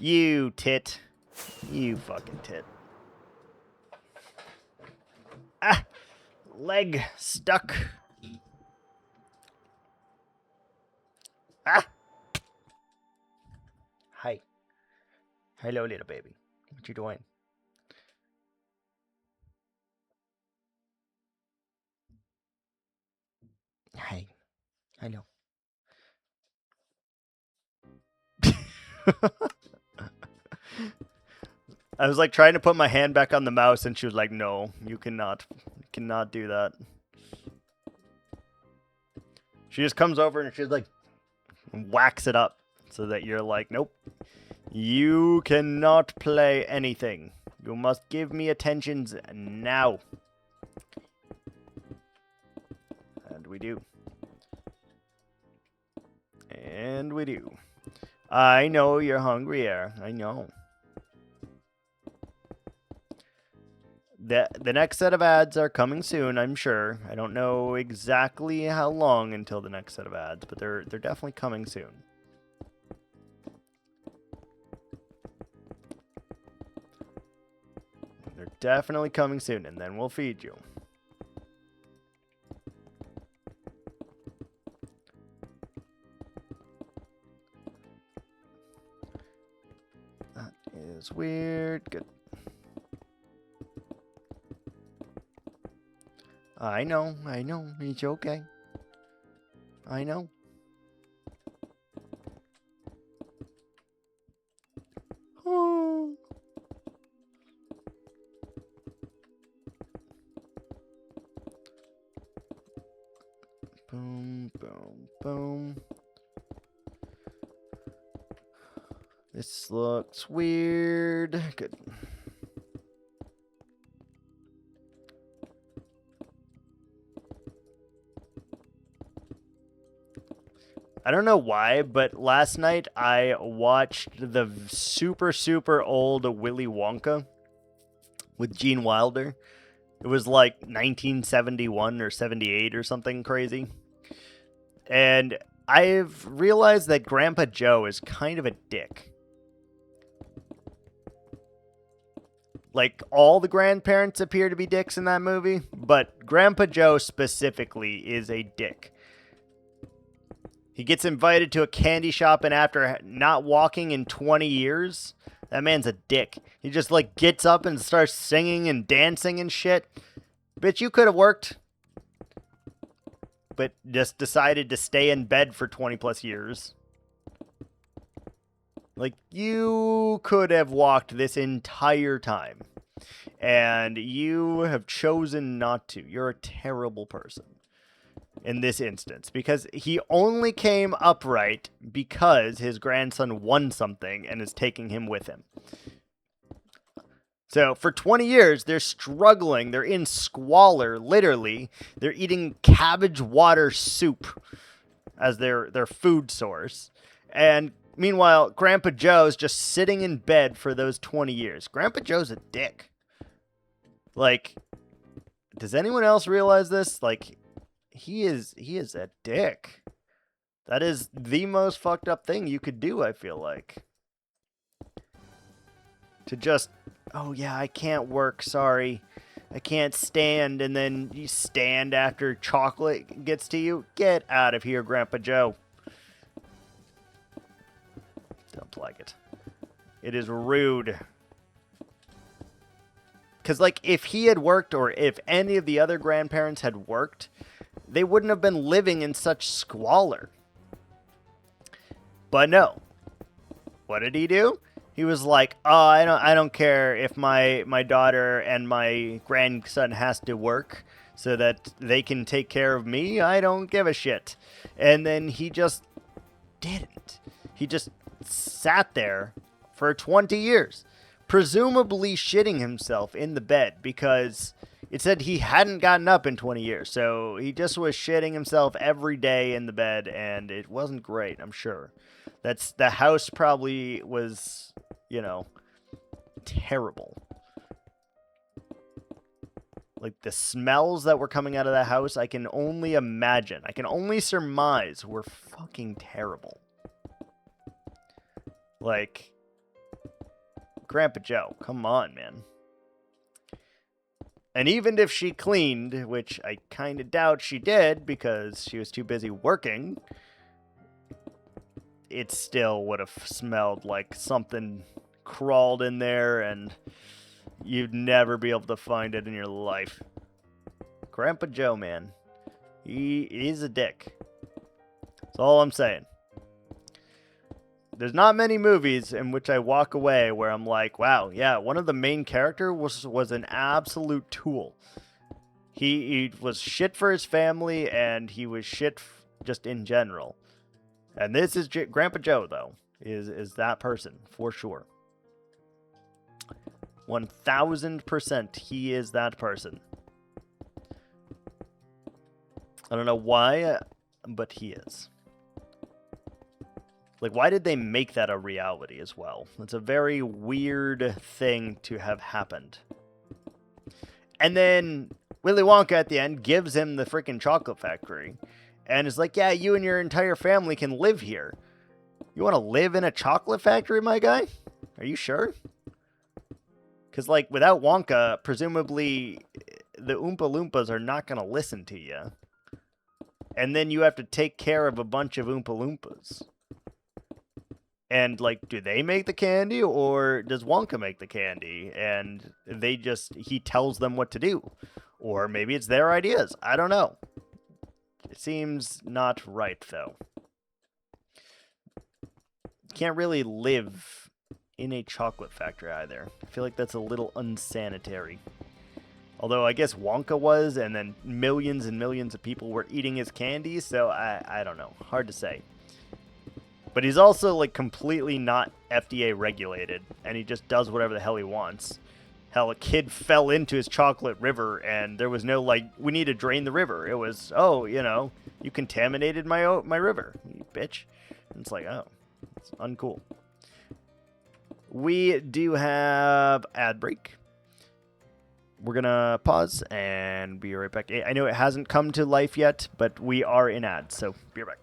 You tit. You fucking tit. Ah! Leg stuck. Ah! Hi. Hello, little baby. What you doing? Hi. Hello. I was like trying to put my hand back on the mouse and she was like, no, you cannot. You cannot do that. She just comes over and she's like, whacks it up so that you're like, nope. You cannot play anything. You must give me attentions now. And we do. And we do. I know you're hungrier. I know. The next set of ads are coming soon, I'm sure. I don't know exactly how long until the next set of ads, but they're definitely coming soon. definitely coming soon, and then we'll feed you. That is weird. Good. I know. It's okay. I know. Oh. Boom, boom, boom. This looks weird. Good. I don't know why, but last night I watched the super, super old Willy Wonka with Gene Wilder. It was like 1971 or 78 or something crazy. And I've realized that Grandpa Joe is kind of a dick. Like, all the grandparents appear to be dicks in that movie, but Grandpa Joe specifically is a dick. He gets invited to a candy shop, and after not walking in 20 years, that man's a dick. He just, like, gets up and starts singing and dancing and shit. Bitch, you could have worked, but just decided to stay in bed for 20 plus years. Like, you could have walked this entire time, and you have chosen not to. You're a terrible person in this instance, because he only came upright because his grandson won something and is taking him with him. So for 20 years, they're struggling. They're in squalor, literally. They're eating cabbage water soup as their food source. And meanwhile, Grandpa Joe's just sitting in bed for those 20 years. Grandpa Joe's a dick. Like, does anyone else realize this? Like, he is a dick. That is the most fucked up thing you could do, I feel like. To just, oh yeah, I can't work, sorry. I can't stand, and then you stand after chocolate gets to you. Get out of here, Grandpa Joe. Don't like it. It is rude. Because, like, if he had worked, or if any of the other grandparents had worked, they wouldn't have been living in such squalor. But no. What did he do? He was like, oh, I don't care if my daughter and my grandson has to work so that they can take care of me. I don't give a shit. And then he just didn't. He just sat there for 20 years, presumably shitting himself in the bed, because it said he hadn't gotten up in 20 years. So he just was shitting himself every day in the bed, and it wasn't great, I'm sure. The house probably was, you know, terrible. Like, the smells that were coming out of that house, I can only imagine. I can only surmise were fucking terrible. Like, Grandpa Joe, come on, man. And even if she cleaned, which I kind of doubt she did because she was too busy working, it still would have smelled like something crawled in there and you'd never be able to find it in your life. Grandpa Joe, man. He's a dick. That's all I'm saying. There's not many movies in which I walk away where I'm like, wow, yeah, one of the main characters was an absolute tool. He was shit for his family, and he was shit just in general. And this is Grandpa Joe, though, is that person, for sure. 1000% he is that person. I don't know why, but he is. Like, why did they make that a reality as well? It's a very weird thing to have happened. And then Willy Wonka at the end gives him the freaking chocolate factory. And is like, yeah, you and your entire family can live here. You want to live in a chocolate factory, my guy? Are you sure? Because, like, without Wonka, presumably the Oompa Loompas are not going to listen to you. And then you have to take care of a bunch of Oompa Loompas. And, like, do they make the candy, or does Wonka make the candy? And he tells them what to do. Or maybe it's their ideas. I don't know. It seems not right, though. Can't really live in a chocolate factory either. I feel like that's a little unsanitary. Although I guess Wonka was, and then millions and millions of people were eating his candy, so I don't know. Hard to say. But he's also, like, completely not FDA regulated, and he just does whatever the hell he wants. Hell, a kid fell into his chocolate river, and there was no, like, we need to drain the river. It was, oh, you know, you contaminated my river, you bitch. And it's like, oh, it's uncool. We do have ad break. We're going to pause and be right back. I know it hasn't come to life yet, but we are in ads, so be right back.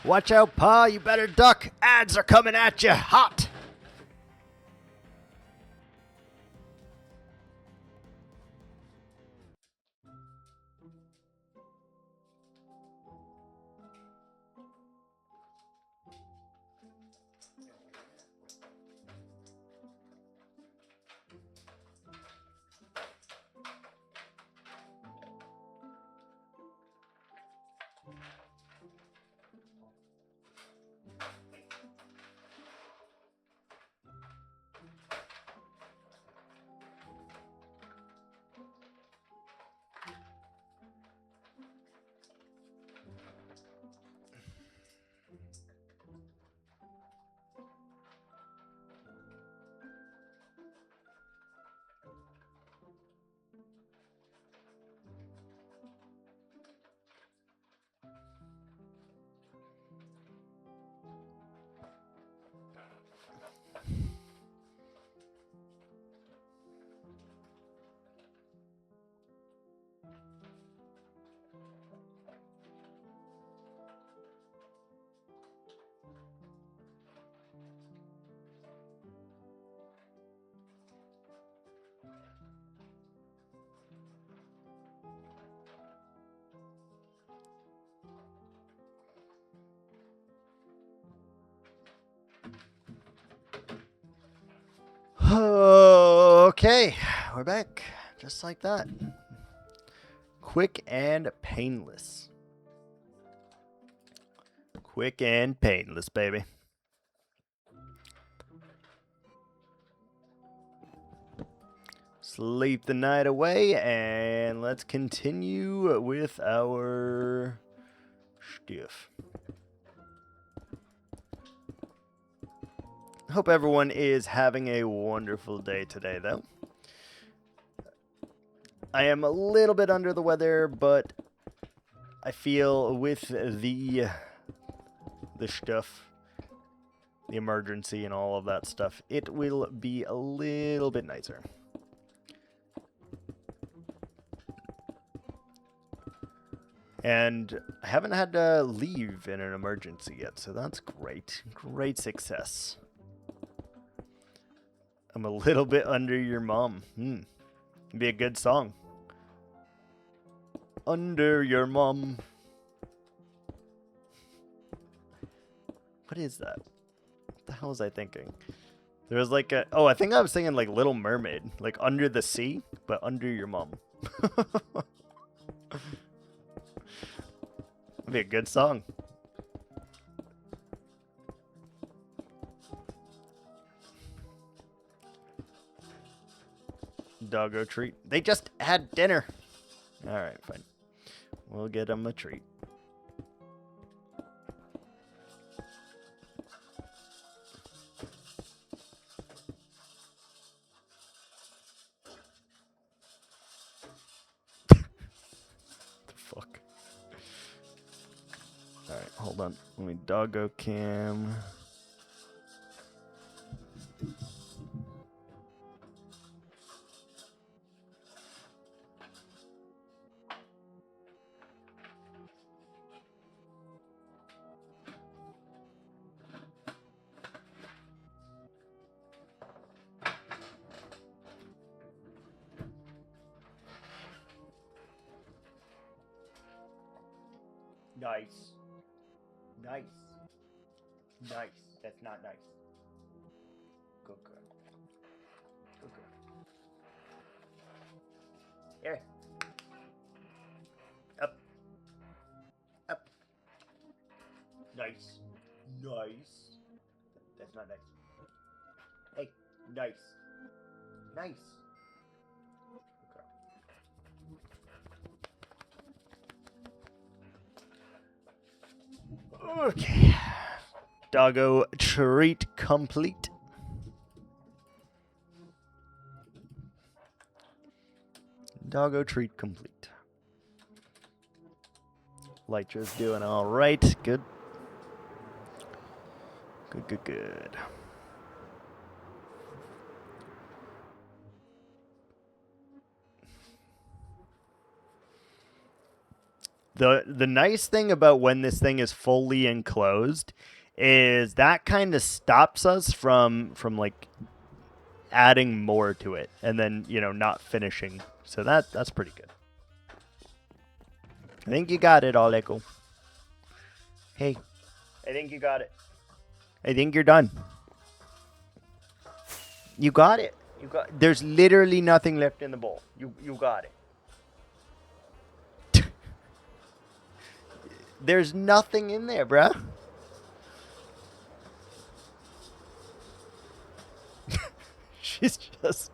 Watch out, Pa, you better duck. Ads are coming at you hot. Okay, we're back. Just like that. Quick and painless. Quick and painless, baby. Sleep the night away, and let's continue with our stuff. Hope everyone is having a wonderful day today, though. I am a little bit under the weather, but I feel with the stuff, the emergency and all of that stuff, it will be a little bit nicer. And I haven't had to leave in an emergency yet, so that's great. Great success. I'm a little bit under your mom. Be a good song. Under your mom. What is that? What the hell was I thinking? There was like a... Oh, I think I was singing like Little Mermaid. Like Under the Sea, but under your mom. That'd be a good song. doggo treat. They just had dinner. All right, fine. We'll get them a treat. Fuck. All right, hold on. Let me doggo cam. Nice. Nice. Nice. That's not nice. Good girl. Good girl. Here. Up. Up. Nice. Nice. That's not nice. Hey. Nice. Nice. Okay. Doggo treat complete. Doggo treat complete. Lytra's doing all right. Good. Good, good, good. The nice thing about when this thing is fully enclosed is that kind of stops us from like adding more to it and then, you know, not finishing. So that's pretty good. I think you got it, Aleko. Hey, I think you got it. I think you're done. You got it. You got. There's literally nothing left in the bowl. You got it. There's nothing in there, bruh. She's just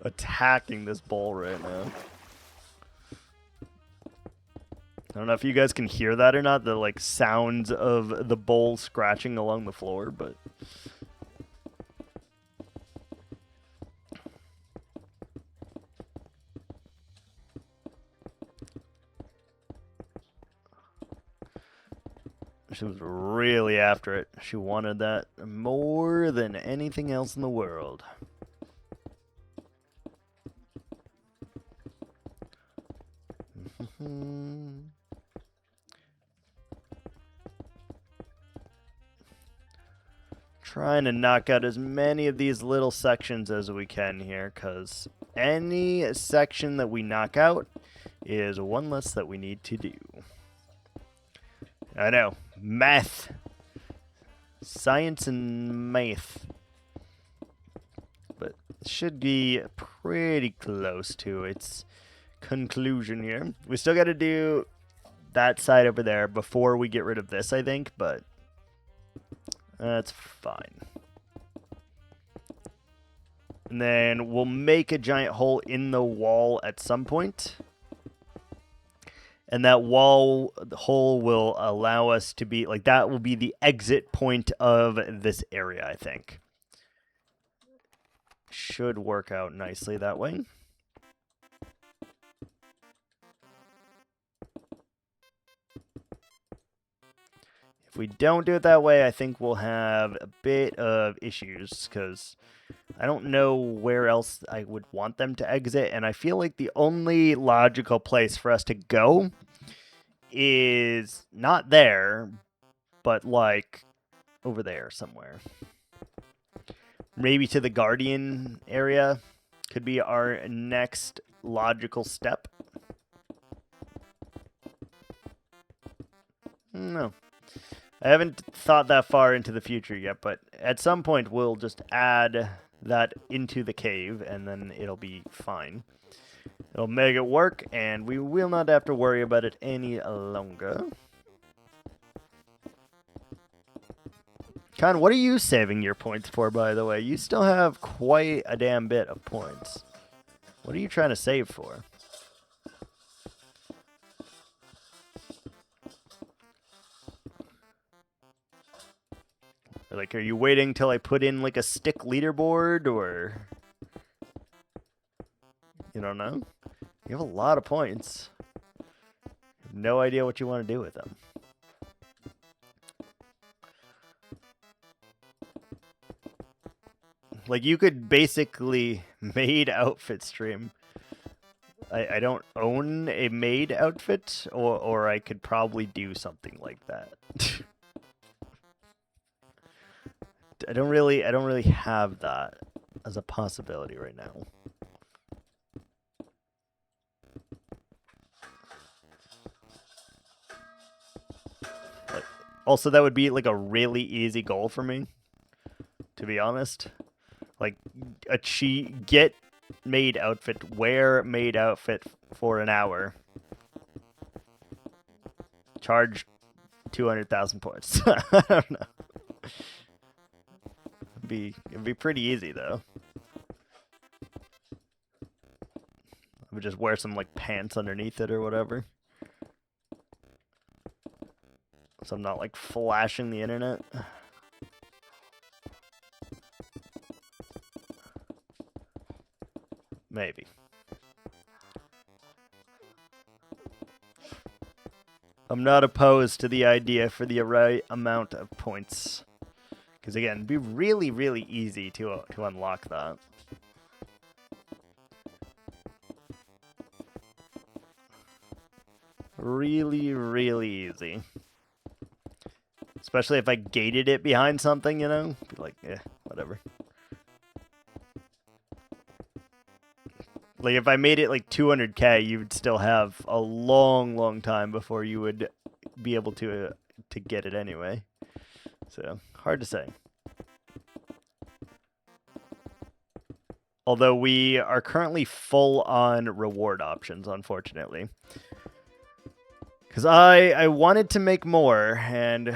attacking this bowl right now. I don't know if you guys can hear that or not, the like sounds of the bowl scratching along the floor, but she was really after it. She wanted that more than anything else in the world. Trying to knock out as many of these little sections as we can here, because any section that we knock out is one less that we need to do. I know. Math. Science and math. But it should be pretty close to its conclusion here. We still got to do that side over there before we get rid of this, I think, but that's fine. And then we'll make a giant hole in the wall at some point. And that wall hole will allow us to be, like, that will be the exit point of this area, I think. Should work out nicely that way. If we don't do it that way, I think we'll have a bit of issues, because I don't know where else I would want them to exit, and I feel like the only logical place for us to go is not there, but like over there somewhere. Maybe to the Guardian area could be our next logical step. No. I haven't thought that far into the future yet, but at some point we'll just add that into the cave, and then it'll be fine. It'll make it work, and we will not have to worry about it any longer. Con, what are you saving your points for, by the way? You still have quite a damn bit of points. What are you trying to save for? Like, are you waiting till I put in, like, a stick leaderboard, or... You don't know? You have a lot of points. You have no idea what you want to do with them. Like, you could basically maid outfit stream. I don't own a maid outfit, or I could probably do something like that. I don't really have that as a possibility right now. Also, that would be like a really easy goal for me, to be honest. Like, get maid outfit, wear maid outfit for an hour, charge 200,000 points. I don't know. It'd be pretty easy though. I would just wear some like pants underneath it or whatever, so I'm not like flashing the internet. Maybe. I'm not opposed to the idea for the right amount of points. Because again, it'd be really, really easy to unlock that. Really, really easy. Especially if I gated it behind something, you know? Be like, whatever. Like, if I made it like 200k, you would still have a long, long time before you would be able to get it anyway. So, hard to say. Although we are currently full on reward options, unfortunately. Because I wanted to make more, and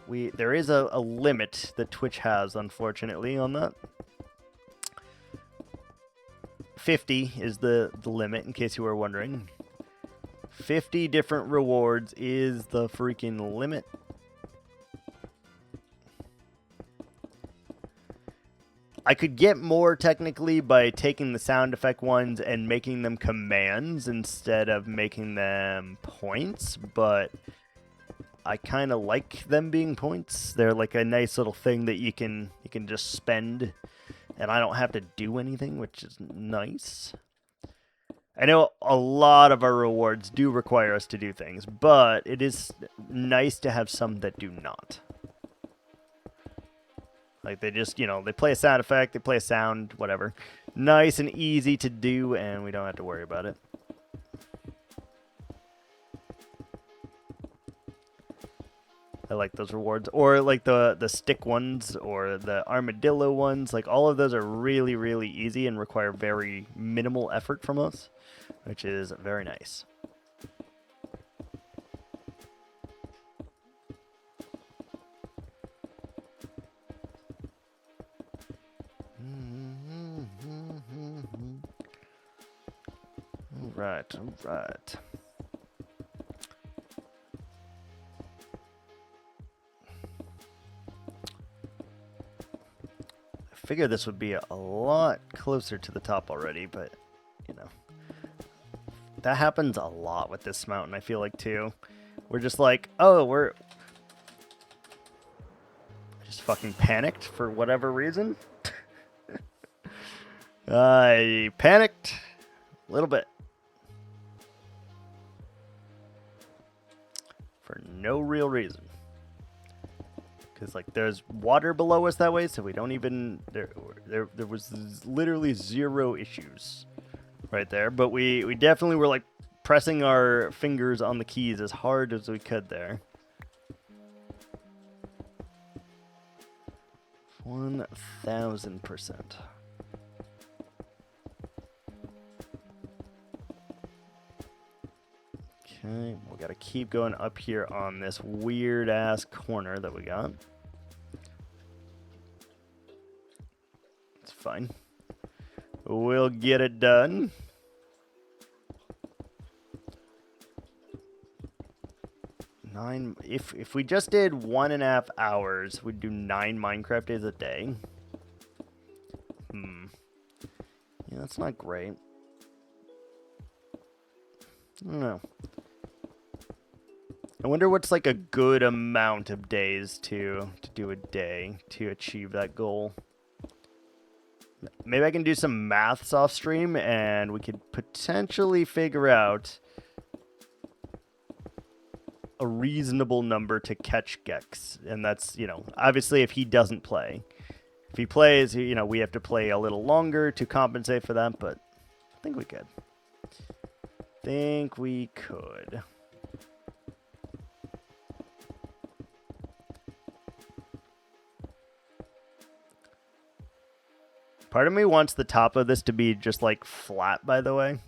there is a limit that Twitch has, unfortunately, on that. 50 is the limit, in case you were wondering. 50 different rewards is the freaking limit. I could get more technically by taking the sound effect ones and making them commands instead of making them points, but I kind of like them being points. They're like a nice little thing that you can just spend, and I don't have to do anything, which is nice. I know a lot of our rewards do require us to do things, but it is nice to have some that do not. Like, they just, they play a sound effect, they play a sound, whatever. Nice and easy to do, and we don't have to worry about it. I like those rewards. Or, like, the stick ones, or the armadillo ones. Like, all of those are really, really easy and require very minimal effort from us, which is very nice. All right. I figured this would be a lot closer to the top already, but, that happens a lot with this mountain, I feel like, too. We're just like, I just fucking panicked for whatever reason. I panicked a little bit. For no real reason. Because, like, there's water below us that way, so we don't even... There was literally zero issues right there. But we definitely were, like, pressing our fingers on the keys as hard as we could there. 1000%. Okay, we gotta keep going up here on this weird-ass corner that we got. fine. We'll get it done. If we just did 1.5 hours, we'd do 9 Minecraft days a day. Yeah, that's not great. I don't know. I wonder what's like a good amount of days to do a day to achieve that goal. Maybe I can do some maths off stream and we could potentially figure out a reasonable number to catch Gex. And that's, you know, obviously if he doesn't play. If he plays, you know, we have to play a little longer to compensate for that, but I think we could. Part of me wants the top of this to be just like flat, by the way.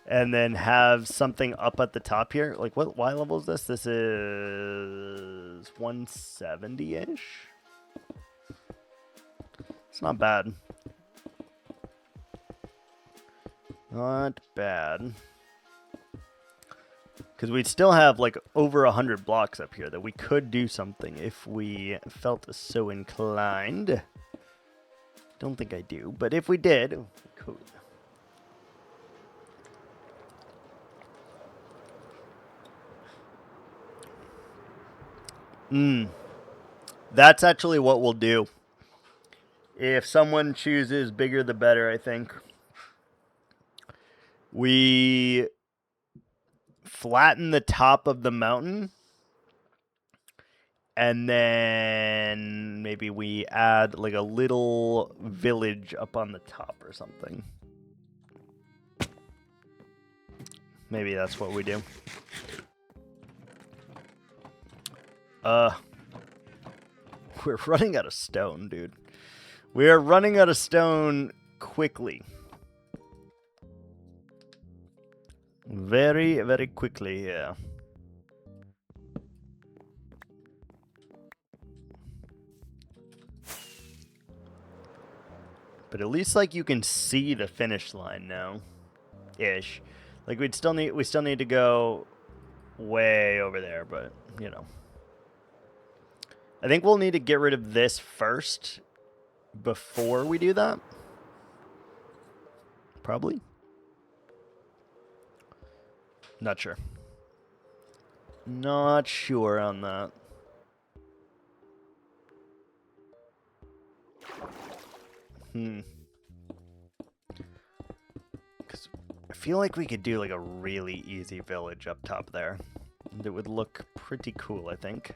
And then have something up at the top here. Like, what Y level is this? This is 170-ish. It's not bad. Not bad. Because we'd still have like over 100 blocks up here that we could do something if we felt so inclined. Don't think I do, but if we did, we could. That's actually what we'll do. If someone chooses bigger the better, I think. We flatten the top of the mountain. And then maybe we add like a little village up on the top or something. Maybe that's what we do. We're running out of stone, dude. We are running out of stone quickly. Very, very quickly, yeah. But at least like you can see the finish line now. Ish. Like we still need to go way over there, but you know. I think we'll need to get rid of this first before we do that. Probably. Not sure. Not sure on that. Because I feel like we could do like a really easy village up top there. It would look pretty cool, I think.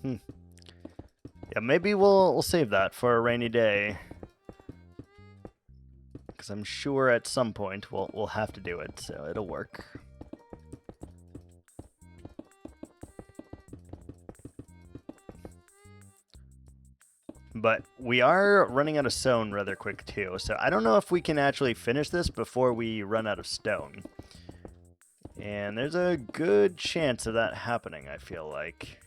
Yeah, maybe we'll save that for a rainy day. Because I'm sure at some point we'll have to do it, so it'll work. But we are running out of stone rather quick too, so I don't know if we can actually finish this before we run out of stone. And there's a good chance of that happening, I feel like.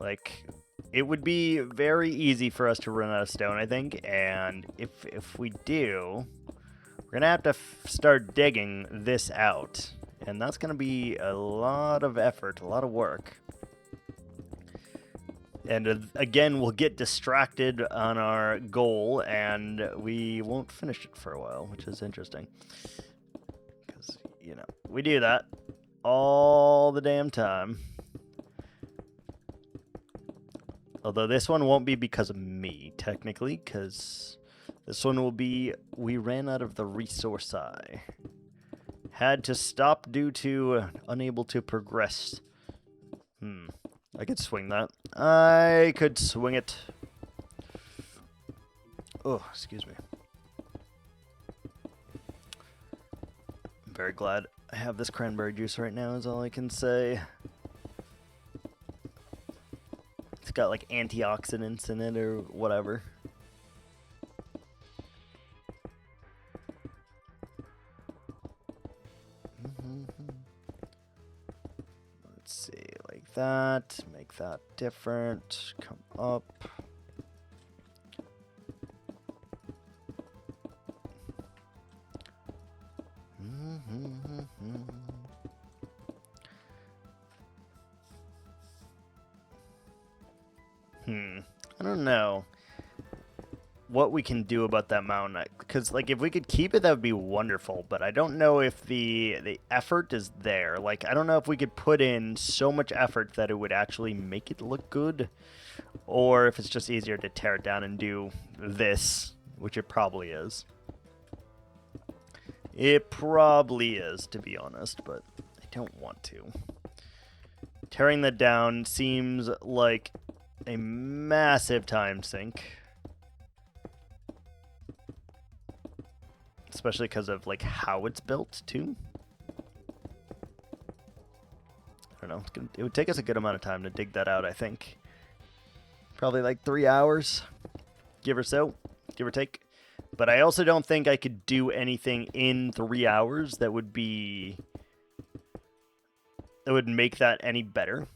Like, it would be very easy for us to run out of stone, I think, and if we do, we're going to have to start digging this out. And that's going to be a lot of effort, a lot of work. And again, we'll get distracted on our goal, and we won't finish it for a while, which is interesting. Because, you know, we do that all the damn time. Although this one won't be because of me, technically, because this one will be, we ran out of the resource I had to stop due to unable to progress. I could swing that. I could swing it. Oh, excuse me. I'm very glad I have this cranberry juice right now, is all I can say. It's got like antioxidants in it or whatever. Let's see, like that. Make that different. Come up. don't know what we can do about that mountain, because like if we could keep it, that would be wonderful, but I don't know if the effort is there. Like I don't know if we could put in so much effort that it would actually make it look good, or if it's just easier to tear it down and do this, which it probably is. It probably is, to be honest, but I don't want to. Tearing that down seems like a massive time sink. Especially because of like how it's built too. I don't know. It would take us a good amount of time to dig that out, I think. Probably like 3 hours, give or so, give or take. But I also don't think I could do anything in 3 hours that would make that any better.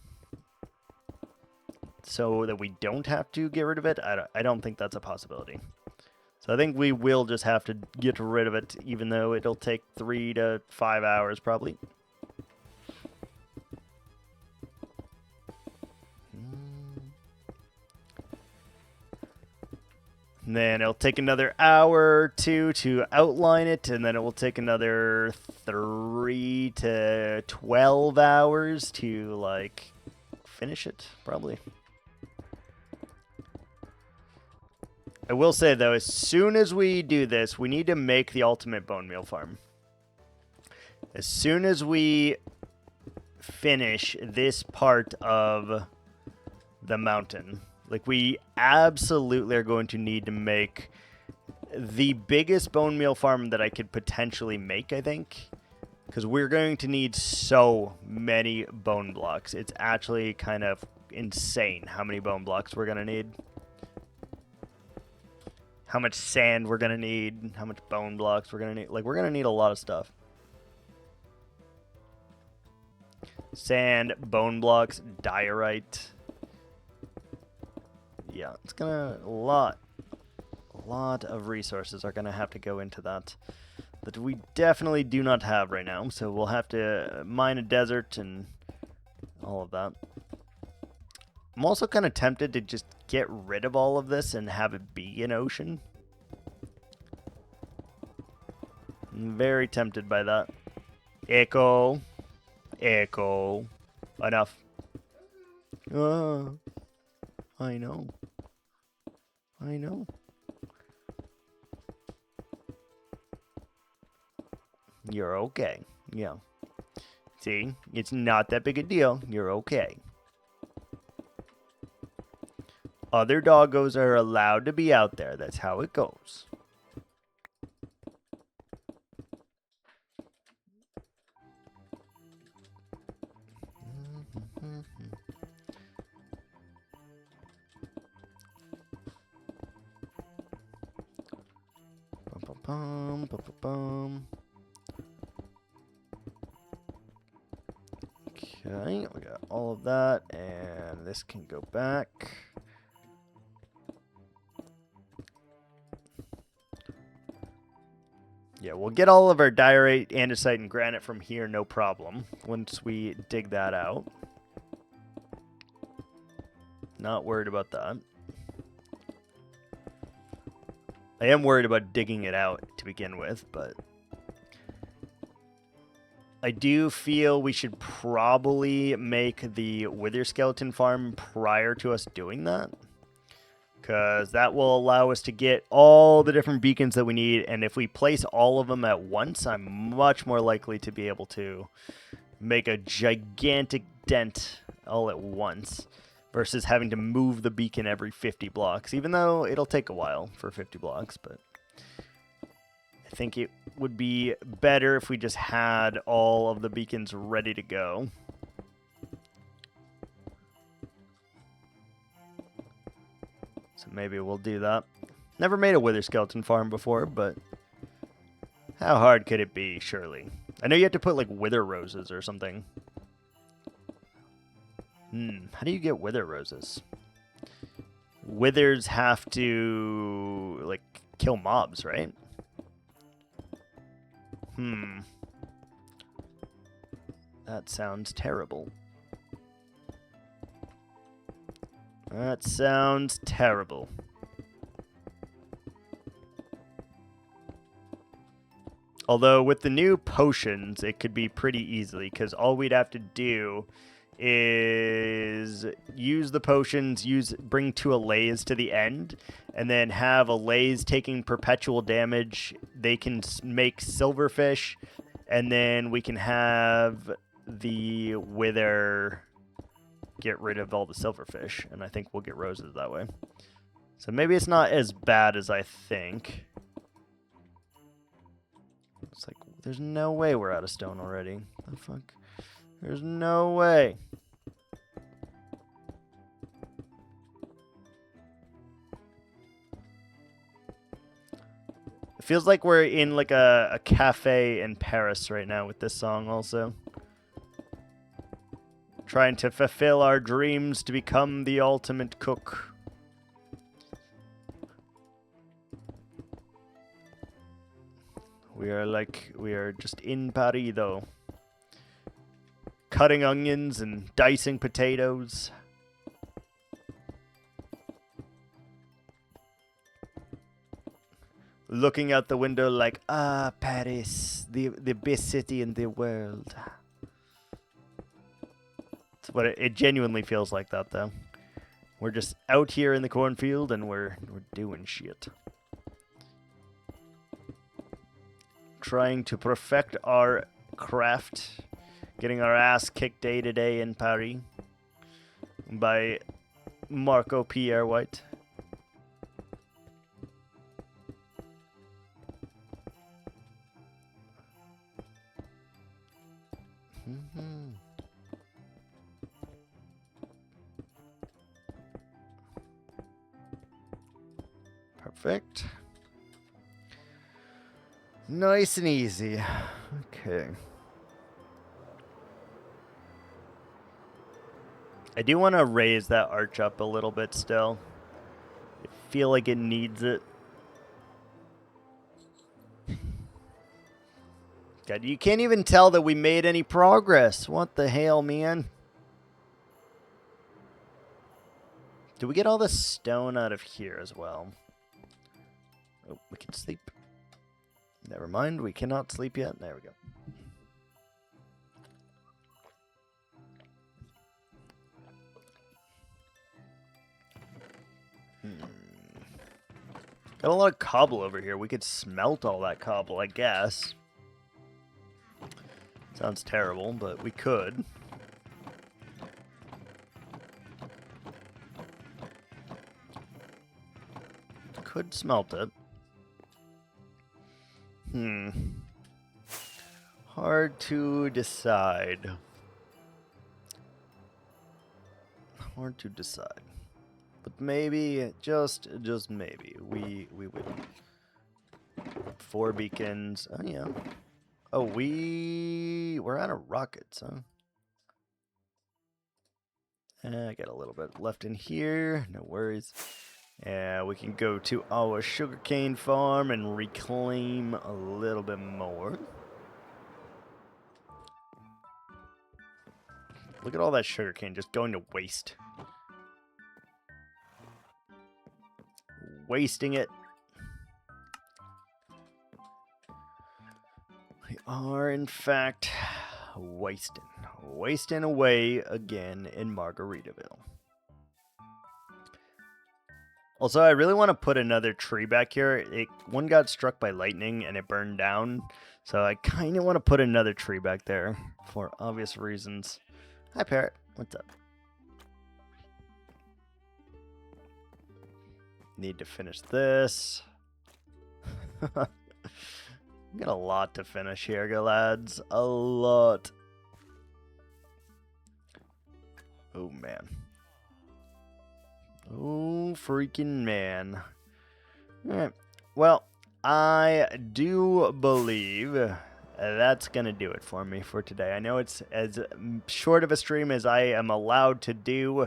So that we don't have to get rid of it. I don't think that's a possibility. So I think we will just have to get rid of it, even though it'll take 3 to 5 hours probably. And then it'll take another hour or 2 to outline it, and then it will take another 3 to 12 hours to like finish it, probably. I will say, though, as soon as we do this, we need to make the ultimate bone meal farm. As soon as we finish this part of the mountain, like, we absolutely are going to need to make the biggest bone meal farm that I could potentially make, I think. Because we're going to need so many bone blocks. It's actually kind of insane how many bone blocks we're going to need. How much sand we're going to need, how much bone blocks we're going to need. Like, we're going to need a lot of stuff. Sand, bone blocks, diorite. Yeah, it's going to... A lot of resources are going to have to go into that we definitely do not have right now. So we'll have to mine a desert and all of that. I'm also kind of tempted to just get rid of all of this and have it be an ocean. I'm very tempted by that. Echo. Echo. Enough. I know. I know. You're okay. Yeah. See? It's not that big a deal. You're okay. Other doggos are allowed to be out there. That's how it goes. Okay, we got all of that, and this can go back. Yeah, we'll get all of our diorite, andesite, and granite from here, no problem, once we dig that out. Not worried about that. I am worried about digging it out to begin with, but I do feel we should probably make the wither skeleton farm prior to us doing that, because that will allow us to get all the different beacons that we need, and if we place all of them at once, I'm much more likely to be able to make a gigantic dent all at once versus having to move the beacon every 50 blocks, even though it'll take a while for 50 blocks, but I think it would be better if we just had all of the beacons ready to go. So maybe we'll do that. Never made a wither skeleton farm before, but how hard could it be, surely? I know you have to put, like, wither roses or something. How do you get wither roses? Withers have to, like, kill mobs, right? That sounds terrible. That sounds terrible. Although with the new potions, it could be pretty easily, because all we'd have to do is use the potions, bring 2 allays to the end, and then have allays taking perpetual damage. They can make silverfish, and then we can have the wither get rid of all the silverfish, and I think we'll get roses that way. So maybe it's not as bad as I think. It's like, there's no way we're out of stone already. The fuck? There's no way. It feels like we're in like a cafe in Paris right now with this song also. Trying to fulfill our dreams to become the ultimate cook. We are just in Paris though. Cutting onions and dicing potatoes. Looking out the window like, ah, Paris, the best city in the world. It's what it genuinely feels like that though. We're just out here in the cornfield and we're doing shit. Trying to perfect our craft, getting our ass kicked day to day in Paris by Marco Pierre White. Perfect. Nice and easy. Okay. I do want to raise that arch up a little bit still. I feel like it needs it. God, you can't even tell that we made any progress. What the hell, man? Do we get all the stone out of here as well? Oh, we can sleep. Never mind, we cannot sleep yet. There we go. Got a lot of cobble over here. We could smelt all that cobble, I guess. Sounds terrible, but we could. Could smelt it. Hard to decide. Hard to decide. But maybe, just maybe, we will. 4 beacons. Oh, yeah. Oh, we're out of rockets, huh? I got a little bit left in here. No worries. Yeah, we can go to our sugarcane farm and reclaim a little bit more. Look at all that sugarcane just going to waste. Wasting it. We are, in fact, wasting away again in Margaritaville. Also, I really want to put another tree back here. One got struck by lightning and it burned down. So I kind of want to put another tree back there for obvious reasons. Hi, Parrot. What's up? Need to finish this. Got a lot to finish here, lads. A lot. Oh, man. Oh, freaking man. Alright. Well, I do believe that's going to do it for me for today. I know it's as short of a stream as I am allowed to do,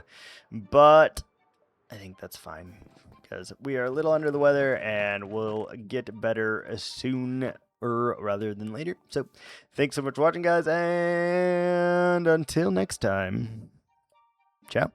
but I think that's fine because we are a little under the weather and we'll get better sooner rather than later. So, thanks so much for watching, guys, and until next time, ciao.